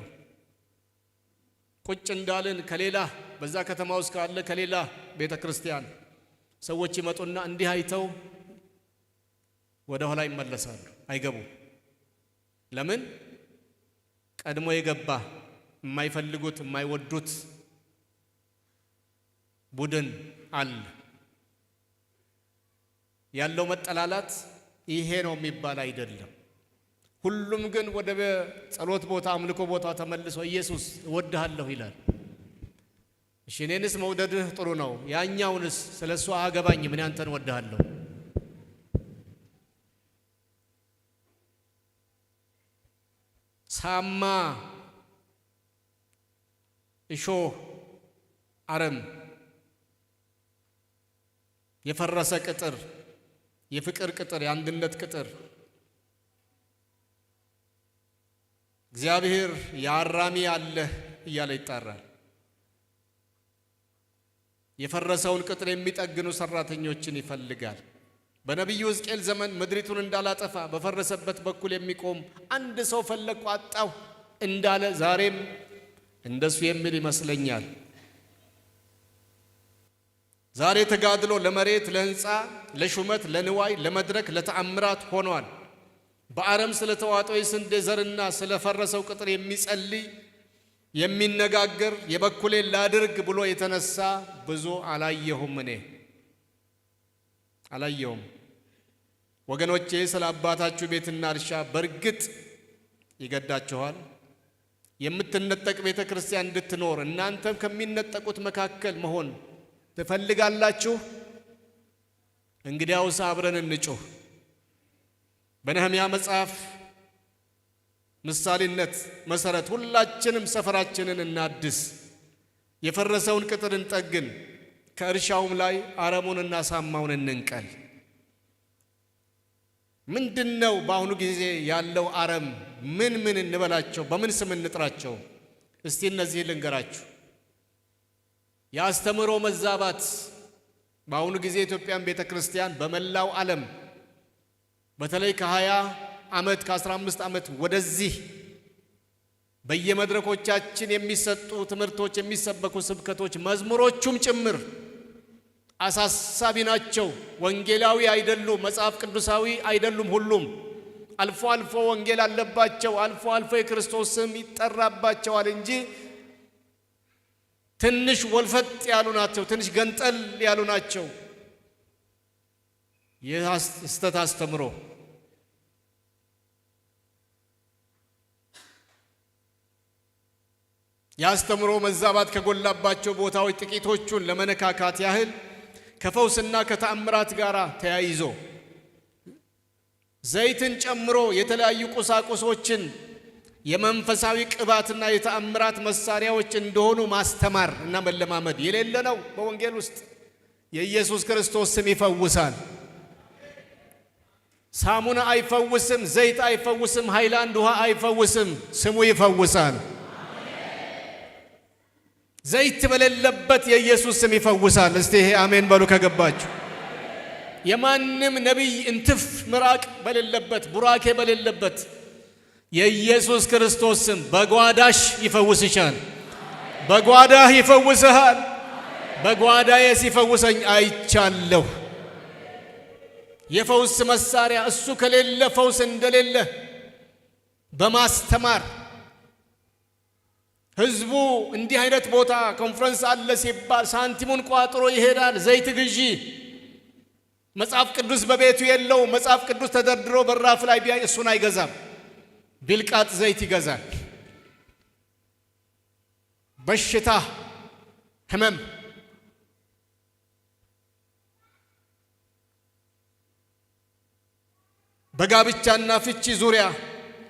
S1: ቁጭ እንዳልን ከሌላ በዛ ከተማ ውስጥ ካለ ከሌላ ቤተ ክርስቲያን ሰዎች ይመጡና እንዲህ አይተው ወደ ኋላ ይመለሳሉ፣ አይገቡም። ለምን? ቀድሞ የገባ የማይፈልጉት የማይወዱት ቡድን አለ። ያለው መጠላላት ይሄ ነው የሚባል አይደለም። ሁሉም ግን ወደ ጸሎት ቦታ አምልኮ ቦታ ተመልሶ ኢየሱስ እወድሃለሁ ይላል። እሺ እኔንስ መውደድህ ጥሩ ነው፣ ያኛውንስ ስለሱ አገባኝ ምን አንተን እወድሃለሁ። ሳማ፣ እሾህ፣ አረም፣ የፈረሰ ቅጥር፣ የፍቅር ቅጥር፣ የአንድነት ቅጥር እግዚአብሔር ያራሚ አለ እያለ ይጣራል። የፈረሰውን ቅጥር የሚጠግኑ ሰራተኞችን ይፈልጋል። በነቢዩ ሕዝቅኤል ዘመን ምድሪቱን እንዳላጠፋ በፈረሰበት በኩል የሚቆም አንድ ሰው ፈለግኩ አጣሁ እንዳለ ዛሬም እንደሱ የሚል ይመስለኛል። ዛሬ ተጋድሎ ለመሬት፣ ለህንፃ፣ ለሹመት፣ ለንዋይ፣ ለመድረክ፣ ለተአምራት ሆኗል። በአረም ስለተዋጠው የስንዴ ዘርና ስለፈረሰው ቅጥር የሚጸልይ የሚነጋገር የበኩሌን ላድርግ ብሎ የተነሳ ብዙ አላየሁም። እኔ አላየሁም። ወገኖቼ ስለ አባታችሁ ቤትና እርሻ በእርግጥ ይገዳችኋል። የምትነጠቅ ቤተ ክርስቲያን እንድትኖር እናንተም ከሚነጠቁት መካከል መሆን ትፈልጋላችሁ? እንግዲያውስ አብረን እንጩህ። በነህምያ መጽሐፍ ምሳሌነት መሰረት ሁላችንም ሰፈራችንን እናድስ፣ የፈረሰውን ቅጥር እንጠግን፣ ከእርሻውም ላይ አረሙንና ሳማውን እንንቀል። ምንድነው በአሁኑ ጊዜ ያለው አረም? ምን እንበላቸው? በምን ስም እንጥራቸው? እስቲ እነዚህ ልንገራችሁ። የአስተምሮ መዛባት በአሁኑ ጊዜ ኢትዮጵያን ቤተክርስቲያን በመላው ዓለም በተለይ ከ20 ዓመት ከ15 ዓመት ወደዚህ በየመድረኮቻችን የሚሰጡ ትምህርቶች፣ የሚሰበኩ ስብከቶች፣ መዝሙሮቹም ጭምር አሳሳቢ ናቸው። ወንጌላዊ አይደሉም፣ መጽሐፍ ቅዱሳዊ አይደሉም። ሁሉም አልፎ አልፎ ወንጌል አለባቸው፣ አልፎ አልፎ የክርስቶስ ስም ይጠራባቸዋል እንጂ ትንሽ ወልፈጥ ያሉ ናቸው፣ ትንሽ ገንጠል ያሉ ናቸው። የስተት አስተምሮ ያስተምሮ መዛባት ከጎላባቸው ቦታዎች ጥቂቶቹን ለመነካካት ያህል ከፈውስና ከተአምራት ጋር ተያይዞ ዘይትን ጨምሮ የተለያዩ ቁሳቁሶችን የመንፈሳዊ ቅባትና የተአምራት መሳሪያዎች እንደሆኑ ማስተማር እና መለማመድ የሌለ ነው። በወንጌል ውስጥ የኢየሱስ ክርስቶስ ስም ይፈውሳል። ሳሙና አይፈውስም፣ ዘይት አይፈውስም፣ ሃይላንድ ውሃ አይፈውስም፣ ስሙ ይፈውሳል። ዘይት በሌለበት የኢየሱስ ስም ይፈውሳል። እስቲ ይሄ አሜን በሉ ከገባችሁ። የማንም ነቢይ እንትፍ ምራቅ በሌለበት ቡራኬ በሌለበት የኢየሱስ ክርስቶስ ስም በጓዳሽ ይፈውስሻል። በጓዳህ ይፈውስሃል። በጓዳዬ ሲፈውሰኝ አይቻለሁ። የፈውስ መሳሪያ እሱ ከሌለ ፈውስ እንደሌለ በማስተማር ህዝቡ እንዲህ አይነት ቦታ ኮንፈረንስ አለ ሲባል ሳንቲሙን ቋጥሮ ይሄዳል። ዘይት ግዢ መጽሐፍ ቅዱስ በቤቱ የለው። መጽሐፍ ቅዱስ ተደርድሮ በራፍ ላይ ቢያይ እሱን አይገዛም። ቢልቃጥ ዘይት ይገዛል። በሽታ፣ ህመም፣ በጋብቻና ፍቺ ዙሪያ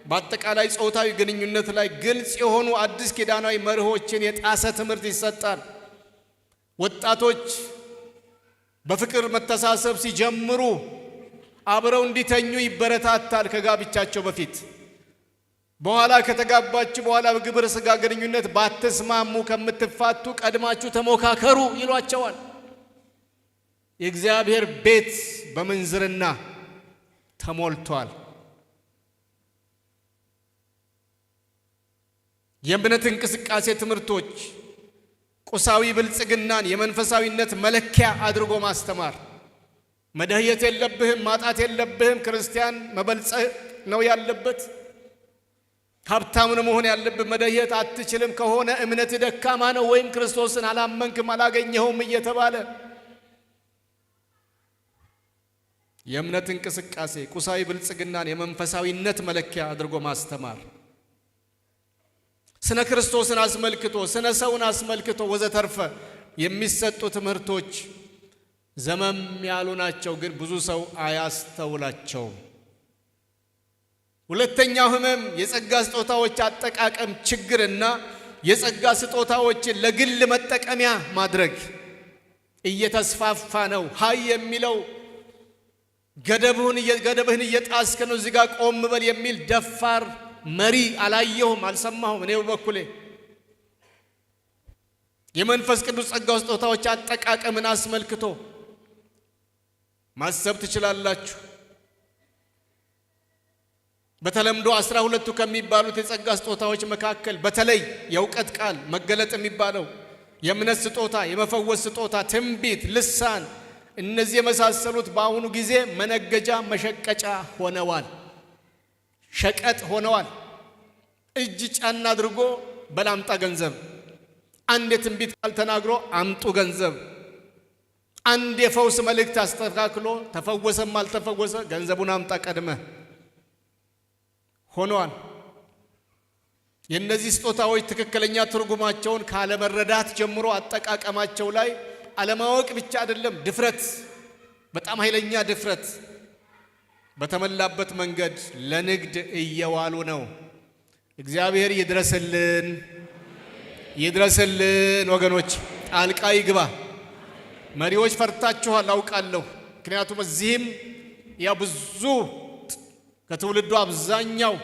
S1: በአጠቃላይ ጾታዊ ግንኙነት ላይ ግልጽ የሆኑ አዲስ ኪዳናዊ መርሆችን የጣሰ ትምህርት ይሰጣል። ወጣቶች በፍቅር መተሳሰብ ሲጀምሩ አብረው እንዲተኙ ይበረታታል ከጋብቻቸው በፊት። በኋላ ከተጋባችሁ በኋላ በግብረ ሥጋ ግንኙነት ባትስማሙ ከምትፋቱ ቀድማችሁ ተሞካከሩ ይሏቸዋል። የእግዚአብሔር ቤት በምንዝርና ተሞልቷል። የእምነት እንቅስቃሴ ትምህርቶች ቁሳዊ ብልጽግናን የመንፈሳዊነት መለኪያ አድርጎ ማስተማር። መደህየት የለብህም፣ ማጣት የለብህም። ክርስቲያን መበልጸግ ነው ያለበት። ሀብታም ነው መሆን ያለብህ። መደህየት አትችልም ከሆነ እምነት ደካማ ነው ወይም ክርስቶስን አላመንክም አላገኘኸውም እየተባለ የእምነት እንቅስቃሴ ቁሳዊ ብልጽግናን የመንፈሳዊነት መለኪያ አድርጎ ማስተማር፣ ስነ ክርስቶስን አስመልክቶ ስነ ሰውን አስመልክቶ ወዘተርፈ የሚሰጡ ትምህርቶች ዘመም ያሉ ናቸው፣ ግን ብዙ ሰው አያስተውላቸውም። ሁለተኛው ህመም የጸጋ ስጦታዎች አጠቃቀም ችግርና የጸጋ ስጦታዎችን ለግል መጠቀሚያ ማድረግ እየተስፋፋ ነው። ሃይ የሚለው ገደብህን እየጣስክ ነው፣ እዚህ ጋር ቆም በል የሚል ደፋር መሪ አላየሁም፣ አልሰማሁም። እኔው በኩሌ የመንፈስ ቅዱስ ጸጋ ስጦታዎች አጠቃቀምን አስመልክቶ ማሰብ ትችላላችሁ። በተለምዶ 12ቱ ከሚባሉት የጸጋ ስጦታዎች መካከል በተለይ የእውቀት ቃል መገለጥ የሚባለው፣ የእምነት ስጦታ፣ የመፈወስ ስጦታ፣ ትንቢት፣ ልሳን፣ እነዚህ የመሳሰሉት በአሁኑ ጊዜ መነገጃ መሸቀጫ ሆነዋል፣ ሸቀጥ ሆነዋል። እጅ ጫና አድርጎ በላምጣ ገንዘብ፣ አንድ የትንቢት ቃል ተናግሮ አምጡ ገንዘብ፣ አንድ የፈውስ መልእክት አስተካክሎ ተፈወሰም አልተፈወሰ ገንዘቡን አምጣ ቀድመ ሆነዋል። የእነዚህ ስጦታዎች ትክክለኛ ትርጉማቸውን ካለመረዳት ጀምሮ አጠቃቀማቸው ላይ አለማወቅ ብቻ አይደለም፣ ድፍረት፣ በጣም ኃይለኛ ድፍረት በተመላበት መንገድ ለንግድ እየዋሉ ነው። እግዚአብሔር ይድረስልን፣ ይድረስልን ወገኖች፣ ጣልቃ ይግባ። መሪዎች ፈርታችኋል አውቃለሁ። ምክንያቱም እዚህም ያ ብዙ ከትውልዱ አብዛኛው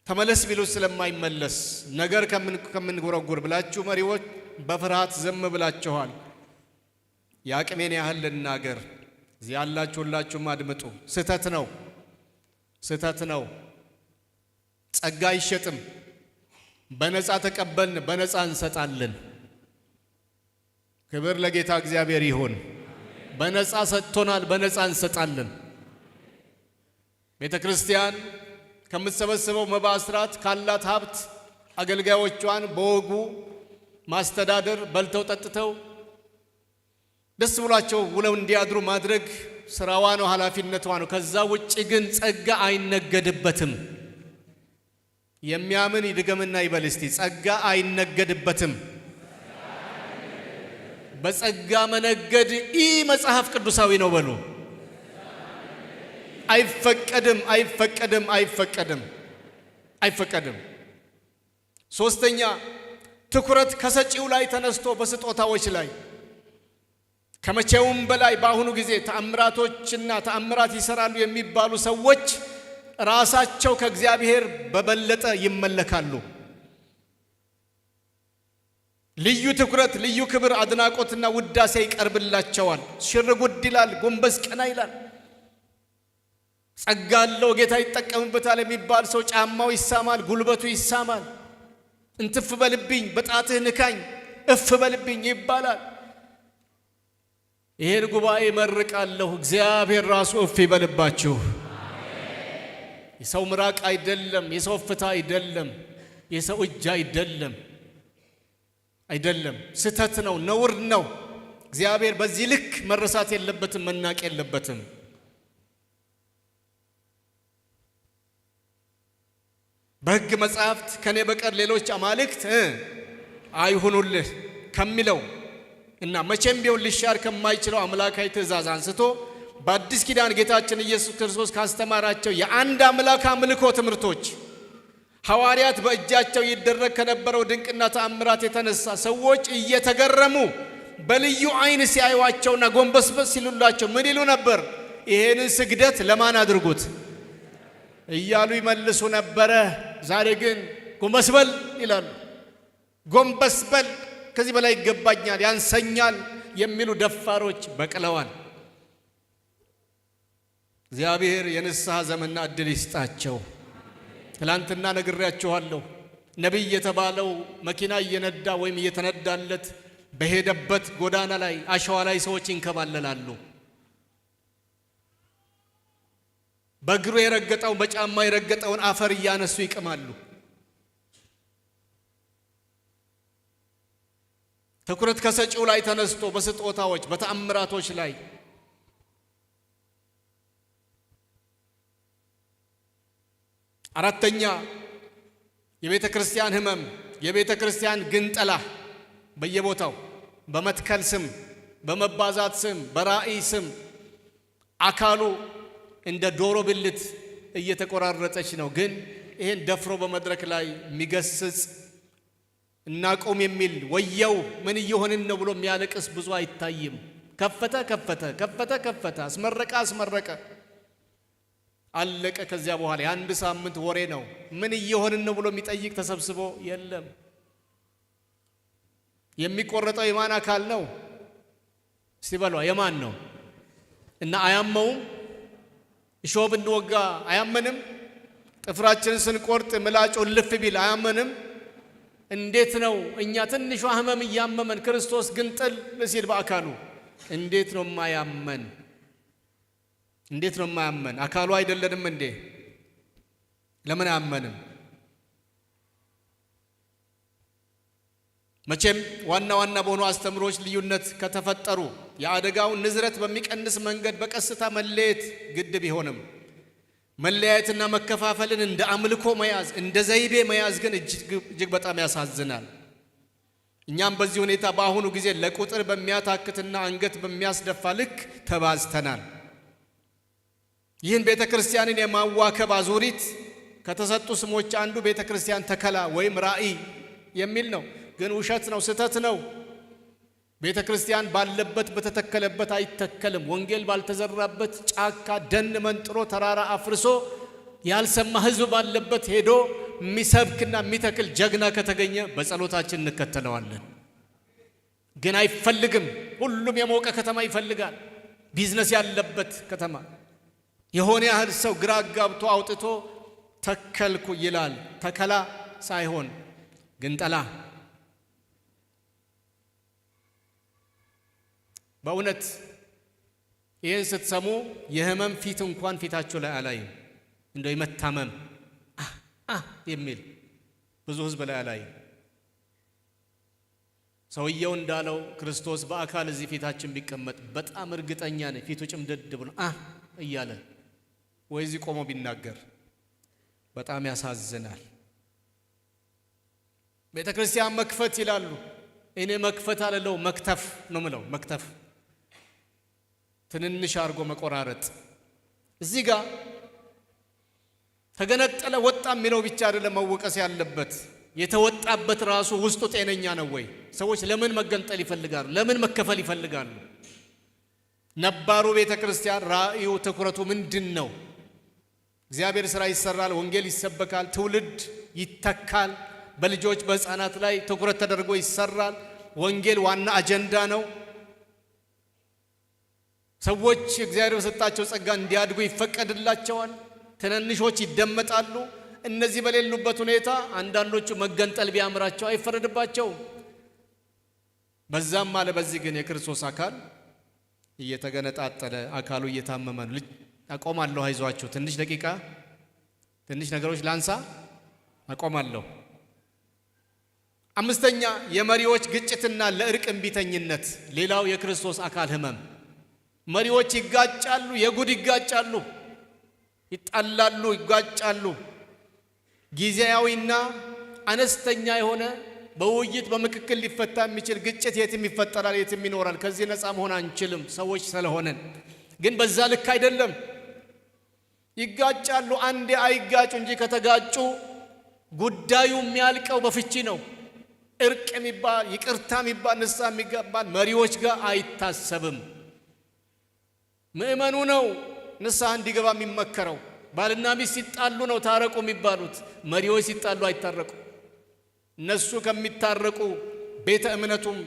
S1: ተመለስ ቢሉ ስለማይመለስ ነገር ከምንጎረጉር ብላችሁ መሪዎች በፍርሃት ዝም ብላችኋል። የአቅሜን ያህል ልናገር። እዚህ ያላችሁ ሁላችሁም አድምጡ። ስህተት ነው፣ ስህተት ነው። ጸጋ አይሸጥም። በነፃ ተቀበልን፣ በነፃ እንሰጣለን። ክብር ለጌታ እግዚአብሔር ይሁን። በነፃ ሰጥቶናል፣ በነፃ እንሰጣለን። ቤተ ክርስቲያን ከምትሰበስበው መባ አስራት ካላት ሀብት አገልጋዮቿን በወጉ ማስተዳደር፣ በልተው ጠጥተው ደስ ብሏቸው ውለው እንዲያድሩ ማድረግ ስራዋ ነው፣ ኃላፊነቷ ነው። ከዛ ውጪ ግን ጸጋ አይነገድበትም። የሚያምን ይድገምና ይበል እስቲ፣ ጸጋ አይነገድበትም። በጸጋ መነገድ መጽሐፍ ቅዱሳዊ ነው በሉ። አይፈቀድም፣ አይፈቀድም፣ አይፈቀድም፣ አይፈቀድም። ሶስተኛ ትኩረት ከሰጪው ላይ ተነስቶ በስጦታዎች ላይ ከመቼውም በላይ በአሁኑ ጊዜ ተአምራቶችና ተአምራት ይሰራሉ የሚባሉ ሰዎች ራሳቸው ከእግዚአብሔር በበለጠ ይመለካሉ። ልዩ ትኩረት፣ ልዩ ክብር፣ አድናቆትና ውዳሴ ይቀርብላቸዋል። ሽርጉድ ይላል፣ ጎንበስ ቀና ይላል። ጸጋ አለው ጌታ ይጠቀምበታል የሚባል ሰው ጫማው ይሳማል፣ ጉልበቱ ይሳማል። እንትፍ በልብኝ፣ በጣትህ ንካኝ፣ እፍ በልብኝ ይባላል። ይሄን ጉባኤ መርቃለሁ። እግዚአብሔር ራሱ እፍ ይበልባችሁ። የሰው ምራቅ አይደለም፣ የሰው ፍታ አይደለም። የሰው እጅ አይደለም። ስተት ነው፣ ነውር ነው። እግዚአብሔር በዚህ ልክ መረሳት የለበትም፣ መናቅ የለበትም። በሕግ መጻሕፍት ከኔ በቀር ሌሎች አማልክት አይሁኑልህ ከሚለው እና መቼም ቢሆን ሊሻር ከማይችለው አምላካዊ ትእዛዝ አንስቶ በአዲስ ኪዳን ጌታችን ኢየሱስ ክርስቶስ ካስተማራቸው የአንድ አምላክ አምልኮ ትምህርቶች ሐዋርያት በእጃቸው ይደረግ ከነበረው ድንቅና ተአምራት የተነሳ ሰዎች እየተገረሙ በልዩ ዓይን ሲያዩዋቸውና ጎንበስበስ ሲሉላቸው ምን ይሉ ነበር? ይሄንን ስግደት ለማን አድርጉት እያሉ ይመልሱ ነበረ። ዛሬ ግን ጎንበስ በል ይላሉ። ጎንበስ በል፣ ከዚህ በላይ ይገባኛል፣ ያንሰኛል የሚሉ ደፋሮች በቅለዋል። እግዚአብሔር የንስሐ ዘመንና ዕድል ይስጣቸው። ትላንትና ነግሬያችኋለሁ። ነቢይ የተባለው መኪና እየነዳ ወይም እየተነዳለት በሄደበት ጎዳና ላይ አሸዋ ላይ ሰዎች ይንከባለላሉ። በእግሩ የረገጠውን በጫማ የረገጠውን አፈር እያነሱ ይቅማሉ። ትኩረት ከሰጪው ላይ ተነስቶ በስጦታዎች በተአምራቶች ላይ አራተኛ የቤተ ክርስቲያን ሕመም፣ የቤተ ክርስቲያን ግንጠላ በየቦታው በመትከል ስም፣ በመባዛት ስም፣ በራእይ ስም አካሉ እንደ ዶሮ ብልት እየተቆራረጠች ነው። ግን ይሄን ደፍሮ በመድረክ ላይ የሚገስጽ እናቆም የሚል ወየው ምን እየሆንን ነው ብሎ የሚያለቅስ ብዙ አይታይም። ከፈተ፣ አስመረቀ፣ አለቀ። ከዚያ በኋላ የአንድ ሳምንት ወሬ ነው። ምን እየሆንን ነው ብሎ የሚጠይቅ ተሰብስቦ የለም። የሚቆረጠው የማን አካል ነው? እስቲ በሏ የማን ነው? እና አያመውም? እሾህ ብንወጋ አያመንም? ጥፍራችንን ስንቆርጥ ምላጩ ልፍ ቢል አያመንም? እንዴት ነው እኛ ትንሿ ህመም እያመመን ክርስቶስ ግን ጥል ሲል በአካሉ እንዴት ነው የማያመን? አካሉ አይደለንም እንዴ? ለምን አያመንም? መቼም ዋና በሆኑ አስተምሮች ልዩነት ከተፈጠሩ የአደጋውን ንዝረት በሚቀንስ መንገድ በቀስታ መለየት ግድ ቢሆንም መለያየትና መከፋፈልን እንደ አምልኮ መያዝ፣ እንደ ዘይቤ መያዝ ግን እጅግ በጣም ያሳዝናል። እኛም በዚህ ሁኔታ በአሁኑ ጊዜ ለቁጥር በሚያታክትና አንገት በሚያስደፋ ልክ ተባዝተናል። ይህን ቤተ ክርስቲያንን የማዋከብ አዙሪት ከተሰጡ ስሞች አንዱ ቤተ ክርስቲያን ተከላ ወይም ራእይ የሚል ነው። ግን ውሸት ነው፣ ስተት ነው። ቤተ ክርስቲያን ባለበት በተተከለበት አይተከልም። ወንጌል ባልተዘራበት ጫካ ደን መንጥሮ ተራራ አፍርሶ ያልሰማ ሕዝብ ባለበት ሄዶ የሚሰብክና የሚተክል ጀግና ከተገኘ በጸሎታችን እንከተለዋለን። ግን አይፈልግም። ሁሉም የሞቀ ከተማ ይፈልጋል። ቢዝነስ ያለበት ከተማ የሆነ ያህል ሰው ግራ ጋብቶ አውጥቶ ተከልኩ ይላል። ተከላ ሳይሆን ግንጠላ። በእውነት ይህን ስትሰሙ የህመም ፊት እንኳን ፊታችሁ ላይ አላይም። እንደው የመታመም የሚል ብዙ ህዝብ ላይ አላይም። ሰውየው እንዳለው ክርስቶስ በአካል እዚህ ፊታችን ቢቀመጥ በጣም እርግጠኛ ነኝ ፊቱ ጭምድድ ብሎ እያለ ወይ እዚህ ቆሞ ቢናገር በጣም ያሳዝናል። ቤተ ክርስቲያን መክፈት ይላሉ። እኔ መክፈት አለለው መክተፍ ነው ምለው። መክተፍ ትንንሽ አርጎ መቆራረጥ። እዚህ ጋር ተገነጠለ ወጣ የሚለው ብቻ አይደለም መወቀስ ያለበት። የተወጣበት ራሱ ውስጡ ጤነኛ ነው ወይ? ሰዎች ለምን መገንጠል ይፈልጋሉ? ለምን መከፈል ይፈልጋሉ? ነባሩ ቤተ ክርስቲያን ራእዩ ትኩረቱ ምንድን ነው? እግዚአብሔር ሥራ ይሰራል፣ ወንጌል ይሰበካል፣ ትውልድ ይተካል፣ በልጆች በሕፃናት ላይ ትኩረት ተደርጎ ይሰራል። ወንጌል ዋና አጀንዳ ነው። ሰዎች እግዚአብሔር በሰጣቸው ጸጋ እንዲያድጉ ይፈቀድላቸዋል። ትንንሾች ይደመጣሉ። እነዚህ በሌሉበት ሁኔታ አንዳንዶቹ መገንጠል ቢያምራቸው አይፈረድባቸውም። በዛም አለ በዚህ ግን የክርስቶስ አካል እየተገነጣጠለ አካሉ እየታመመ ነው። አቆማለሁ፣ አይዟችሁ፣ ትንሽ ደቂቃ ትንሽ ነገሮች ላንሳ፣ አቆማለሁ። አምስተኛ የመሪዎች ግጭትና ለእርቅ እምቢተኝነት፣ ሌላው የክርስቶስ አካል ህመም። መሪዎች ይጋጫሉ፣ የጉድ ይጋጫሉ፣ ይጣላሉ፣ ይጋጫሉ። ጊዜያዊና አነስተኛ የሆነ በውይይት በምክክል ሊፈታ የሚችል ግጭት የትም ይፈጠራል፣ የትም ይኖራል። ከዚህ ነፃ መሆን አንችልም ሰዎች ስለሆነን። ግን በዛ ልክ አይደለም። ይጋጫሉ፣ አንዴ አይጋጩ እንጂ ከተጋጩ ጉዳዩ የሚያልቀው በፍቺ ነው። እርቅ የሚባል ይቅርታ የሚባል ንስሐ የሚገባል መሪዎች ጋር አይታሰብም። ምእመኑ ነው ንስሐ እንዲገባ የሚመከረው። ባልና ሚስት ሲጣሉ ነው ታረቁ የሚባሉት። መሪዎች ሲጣሉ አይታረቁ። እነሱ ከሚታረቁ ቤተ እምነቱም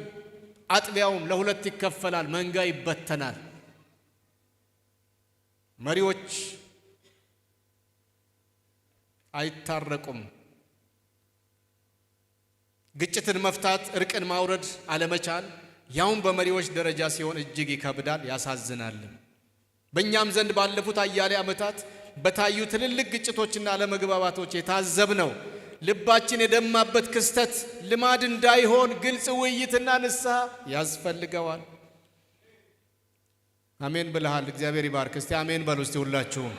S1: አጥቢያውም ለሁለት ይከፈላል፣ መንጋ ይበተናል። መሪዎች አይታረቁም። ግጭትን መፍታት፣ እርቅን ማውረድ አለመቻል ያውም በመሪዎች ደረጃ ሲሆን እጅግ ይከብዳል፣ ያሳዝናል። በእኛም ዘንድ ባለፉት አያሌ ዓመታት በታዩ ትልልቅ ግጭቶችና አለመግባባቶች የታዘብነው ልባችን የደማበት ክስተት ልማድ እንዳይሆን ግልጽ ውይይትና ንስሐ ያስፈልገዋል። አሜን ብለሃል። እግዚአብሔር ይባርክ። እስቲ አሜን በሉ እስቲ ሁላችሁም።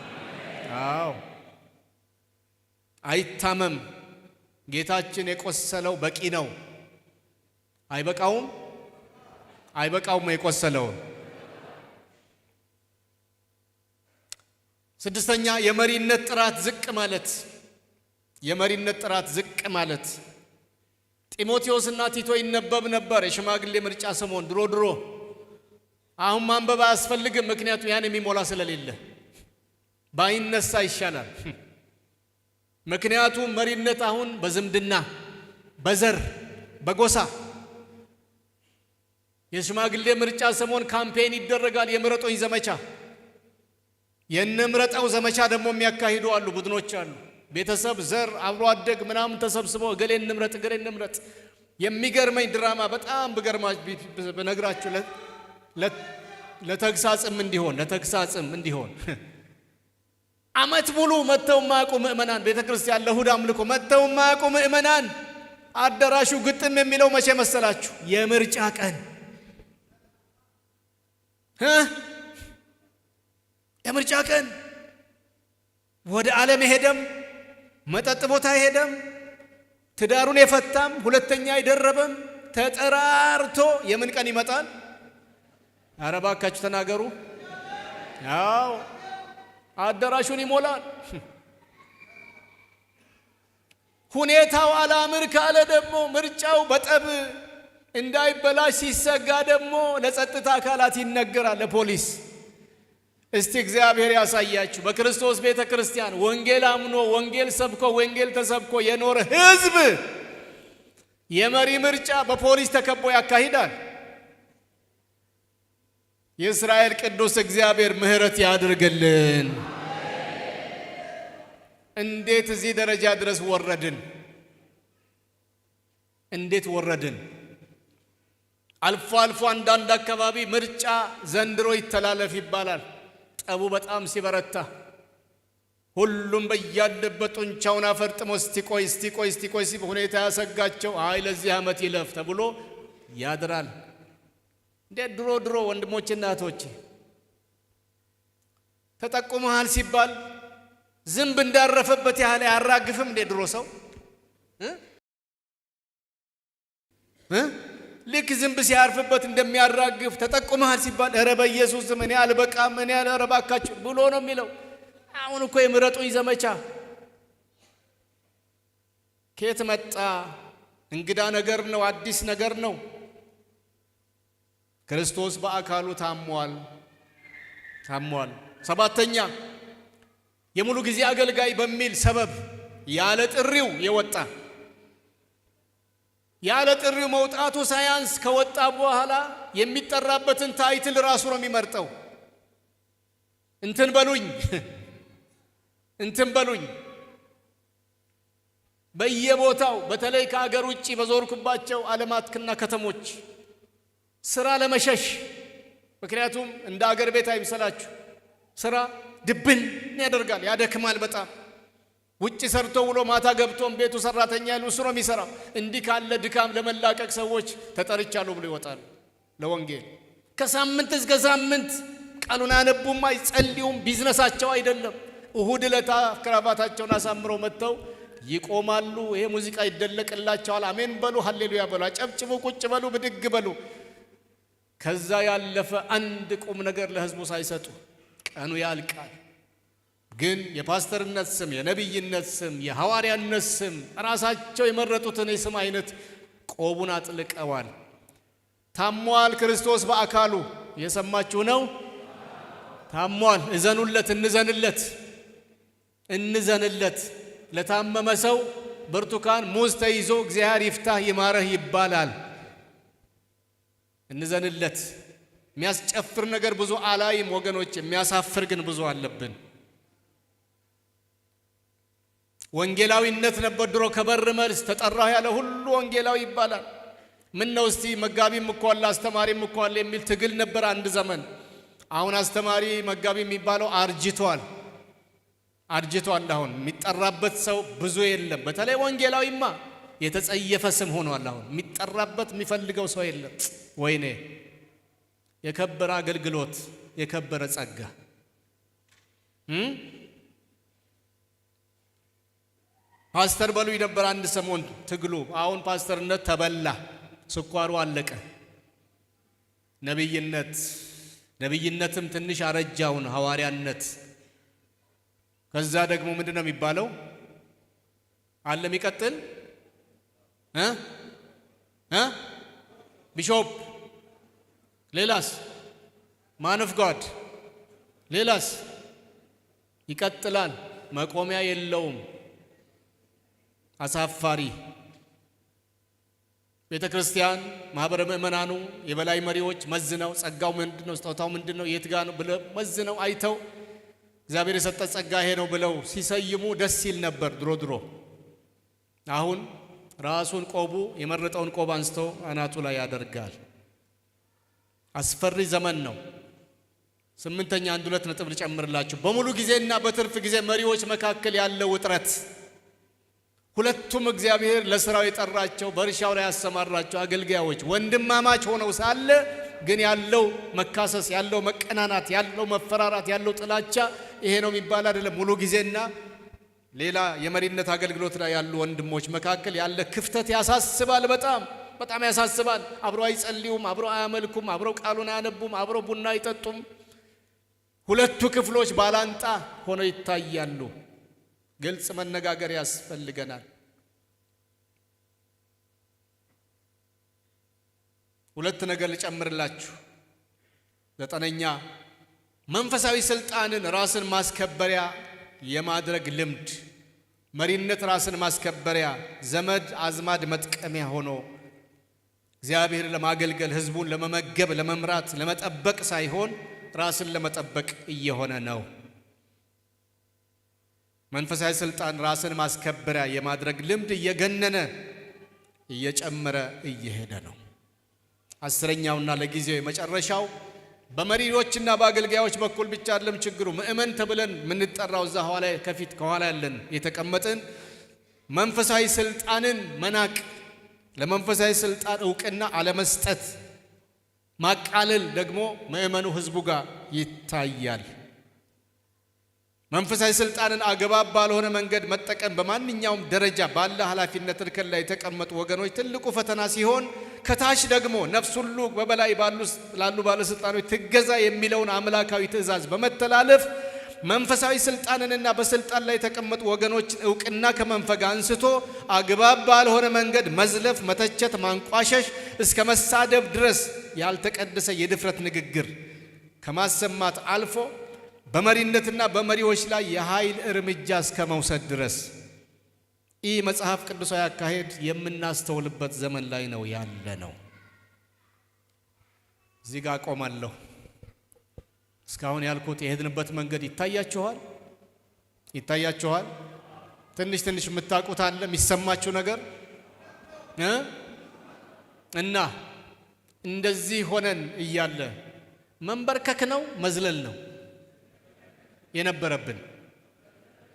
S1: አዎ አይታመም። ጌታችን የቆሰለው በቂ ነው። አይበቃውም? አይበቃውም የቆሰለው። ስድስተኛ የመሪነት ጥራት ዝቅ ማለት። የመሪነት ጥራት ዝቅ ማለት። ጢሞቴዎስና ቲቶ ይነበብ ነበር የሽማግሌ ምርጫ ሰሞን ድሮ። አሁን ማንበብ አያስፈልግም፣ ምክንያቱም ያን የሚሞላ ስለሌለ ባይነሳ ይሻላል። ምክንያቱም መሪነት አሁን በዝምድና፣ በዘር፣ በጎሳ የሽማግሌ ምርጫ ሰሞን ካምፔን ይደረጋል። የምረጦኝ ዘመቻ፣ የነምረጠው ዘመቻ ደግሞ የሚያካሂዱ አሉ፣ ቡድኖች አሉ። ቤተሰብ፣ ዘር፣ አብሮ አደግ ምናምን ተሰብስበው እገሌን እንምረጥ እገሌን እንምረጥ። የሚገርመኝ ድራማ በጣም በነግራችሁ ለተግሳጽም እንዲሆን ዓመት ሙሉ መተው ማያውቁ ምእመናን ቤተክርስቲያን ለእሁድ አምልኮ መተው ማያውቁ ምእመናን አዳራሹ ግጥም የሚለው መቼ መሰላችሁ? የምርጫ ቀን የምርጫ ቀን ወደ ዓለም ሄደም መጠጥ ቦታ ሄደም ትዳሩን የፈታም ሁለተኛ አይደረበም ተጠራርቶ የምን ቀን ይመጣል? ኧረ እባካችሁ ተናገሩ። ያው አዳራሹን ይሞላል። ሁኔታው አላምር ካለ ደግሞ ምርጫው በጠብ እንዳይበላሽ ሲሰጋ ደግሞ ለጸጥታ አካላት ይነገራል፣ ለፖሊስ። እስቲ እግዚአብሔር ያሳያችሁ። በክርስቶስ ቤተ ክርስቲያን ወንጌል አምኖ ወንጌል ሰብኮ ወንጌል ተሰብኮ የኖረ ሕዝብ የመሪ ምርጫ በፖሊስ ተከቦ ያካሂዳል። የእስራኤል ቅዱስ እግዚአብሔር ምሕረት ያድርግልን። እንዴት እዚህ ደረጃ ድረስ ወረድን? እንዴት ወረድን? አልፎ አልፎ አንዳንድ አካባቢ ምርጫ ዘንድሮ ይተላለፍ ይባላል። ጠቡ በጣም ሲበረታ ሁሉም በያለበት ጡንቻውን አፈርጥሞ እስቲ ቆይ ሁኔታ ያሰጋቸው አይ ለዚህ ዓመት ይለፍ ተብሎ ያድራል። እንደ ድሮ ወንድሞችና እህቶቼ ተጠቁመሃል ሲባል ዝንብ እንዳረፈበት ያህል አያራግፍም እንደ ድሮ ሰው ልክ ዝንብ ሲያርፍበት እንደሚያራግፍ ተጠቁመሃል ሲባል ኧረ በኢየሱስ ስም እኔ አልበቃም እኔ ኧረ እባካችሁ ብሎ ነው የሚለው። አሁን እኮ የምረጡኝ ዘመቻ ከየት መጣ? እንግዳ ነገር ነው፣ አዲስ ነገር ነው። ክርስቶስ በአካሉ ታሟል። ሰባተኛ የሙሉ ጊዜ አገልጋይ በሚል ሰበብ ያለ ጥሪው የወጣ ያለ ጥሪው መውጣቱ ሳያንስ ከወጣ በኋላ የሚጠራበትን ታይትል ራሱ ነው የሚመርጠው። እንትን በሉኝ በየቦታው በተለይ ከአገር ውጪ በዞርኩባቸው ዓለማትና ከተሞች ስራ ለመሸሽ። ምክንያቱም እንደ አገር ቤት አይምሰላችሁ፣ ስራ ድብን ያደርጋል፣ ያደክማል በጣም ውጭ ሰርቶ ውሎ ማታ ገብቶም ቤቱ ሰራተኛ ያለው እሱ ነው የሚሰራው። እንዲህ ካለ ድካም ለመላቀቅ ሰዎች ተጠርቻለሁ ብሎ ይወጣሉ ለወንጌል። ከሳምንት እስከ ሳምንት ቃሉን አነቡም አይጸልዩም። ቢዝነሳቸው አይደለም። እሁድ ዕለት ክራቫታቸውን አሳምረው መጥተው ይቆማሉ። ይሄ ሙዚቃ ይደለቅላቸዋል። አሜን በሉ፣ ሃሌሉያ በሉ፣ አጨብጭቡ፣ ቁጭ በሉ፣ ብድግ በሉ። ከዛ ያለፈ አንድ ቁም ነገር ለህዝቡ ሳይሰጡ ቀኑ ያልቃል። ግን የፓስተርነት ስም፣ የነብይነት ስም፣ የሐዋርያነት ስም ራሳቸው የመረጡትን የስም አይነት ቆቡን አጥልቀዋል። ታሟል ክርስቶስ በአካሉ የሰማችሁ ነው። ታሟል። እዘኑለት፣ እንዘንለት። ለታመመ ሰው ብርቱካን ሙዝ ተይዞ እግዚአብሔር ይፍታህ ይማረህ ይባላል። እንዘንለት። የሚያስጨፍር ነገር ብዙ አላይም ወገኖች፣ የሚያሳፍር ግን ብዙ አለብን። ወንጌላዊነት ነበር ድሮ ከበር መልስ ተጠራህ ያለ ሁሉ ወንጌላዊ ይባላል። ምን ነው እስቲ መጋቢም እኮ አለ አስተማሪም እኮ አለ የሚል ትግል ነበር አንድ ዘመን። አሁን አስተማሪ መጋቢ የሚባለው አርጅቷል። አሁን የሚጠራበት ሰው ብዙ የለም። በተለይ ወንጌላዊማ የተጸየፈ ስም ሆኗል። አሁን የሚጠራበት የሚፈልገው ሰው የለም። ወይኔ የከበረ አገልግሎት፣ የከበረ ጸጋ። ፓስተር በሉ ነበር አንድ ሰሞን ትግሉ። አሁን ፓስተርነት ተበላ፣ ስኳሩ አለቀ። ነብይነትም ትንሽ አረጃውን ሐዋርያነት። ከዛ ደግሞ ምንድነው የሚባለው? አለ የሚቀጥል ቢሾፕ፣ ሌላስ ማን ኦፍ ጋድ፣ ሌላስ ይቀጥላል። መቆሚያ የለውም። አሳፋሪ። ቤተ ክርስቲያን ማህበረ ምእመናኑ የበላይ መሪዎች መዝነው ጸጋው ምንድነው ስጦታው ምንድነው የት ጋር ነው ብለው መዝነው አይተው እግዚአብሔር የሰጠ ጸጋ ይሄ ነው ብለው ሲሰይሙ ደስ ይል ነበር ድሮ። አሁን ራሱን ቆቡ የመረጠውን ቆብ አንስቶ አናቱ ላይ ያደርጋል። አስፈሪ ዘመን ነው። ስምንተኛ አንድ ሁለት ነጥብ ልጨምርላችሁ። በሙሉ ጊዜና በትርፍ ጊዜ መሪዎች መካከል ያለው ውጥረት። ሁለቱም እግዚአብሔር ለሥራው የጠራቸው በእርሻው ላይ ያሰማራቸው አገልጋዮች ወንድማማች ሆነው ሳለ ግን ያለው መካሰስ፣ ያለው መቀናናት፣ ያለው መፈራራት፣ ያለው ጥላቻ ይሄ ነው የሚባል አይደለም። ሙሉ ጊዜና ሌላ የመሪነት አገልግሎት ላይ ያሉ ወንድሞች መካከል ያለ ክፍተት ያሳስባል። በጣም ያሳስባል። አብረው አይጸልዩም፣ አብረው አያመልኩም፣ አብረው ቃሉን አያነቡም፣ አብረው ቡና አይጠጡም። ሁለቱ ክፍሎች ባላንጣ ሆነው ይታያሉ። ግልጽ መነጋገር ያስፈልገናል። ሁለት ነገር ልጨምርላችሁ። 9ኛ መንፈሳዊ ስልጣንን ራስን ማስከበሪያ የማድረግ ልምድ። መሪነት ራስን ማስከበሪያ፣ ዘመድ አዝማድ መጥቀሚያ ሆኖ እግዚአብሔር ለማገልገል ህዝቡን ለመመገብ፣ ለመምራት፣ ለመጠበቅ ሳይሆን ራስን ለመጠበቅ እየሆነ ነው። መንፈሳዊ ስልጣን ራስን ማስከበሪያ የማድረግ ልምድ እየገነነ እየጨመረ እየሄደ ነው። 10ኛውና ለጊዜው የመጨረሻው በመሪዎችና በአገልጋዮች በኩል ብቻ አይደለም ችግሩ። ምእመን ተብለን የምንጠራው እዛ ኋላ ከፊት ከኋላ ያለን የተቀመጥን መንፈሳዊ ስልጣንን መናቅ፣ ለመንፈሳዊ ስልጣን ዕውቅና አለመስጠት፣ ማቃለል ደግሞ ምእመኑ ህዝቡ ጋር ይታያል። መንፈሳዊ ስልጣንን አግባብ ባልሆነ መንገድ መጠቀም በማንኛውም ደረጃ ባለ ኃላፊነት እርከን ላይ የተቀመጡ ወገኖች ትልቁ ፈተና ሲሆን፣ ከታች ደግሞ ነፍስ ሁሉ በበላይ ላሉ ባለስልጣኖች ትገዛ የሚለውን አምላካዊ ትእዛዝ በመተላለፍ መንፈሳዊ ስልጣንንና በስልጣን ላይ የተቀመጡ ወገኖችን ዕውቅና ከመንፈግ አንስቶ አግባብ ባልሆነ መንገድ መዝለፍ፣ መተቸት፣ ማንቋሸሽ እስከ መሳደብ ድረስ ያልተቀደሰ የድፍረት ንግግር ከማሰማት አልፎ በመሪነትና በመሪዎች ላይ የኃይል እርምጃ እስከ መውሰድ ድረስ ይህ መጽሐፍ ቅዱሳዊ አካሄድ የምናስተውልበት ዘመን ላይ ነው ያለ ነው። እዚህ ጋር ቆማለሁ። እስካሁን ያልኩት የሄድንበት መንገድ ይታያችኋል? ትንሽ የምታውቁት አለ የሚሰማችሁ ነገር እና እንደዚህ ሆነን እያለ መንበርከክ ነው መዝለል ነው የነበረብን?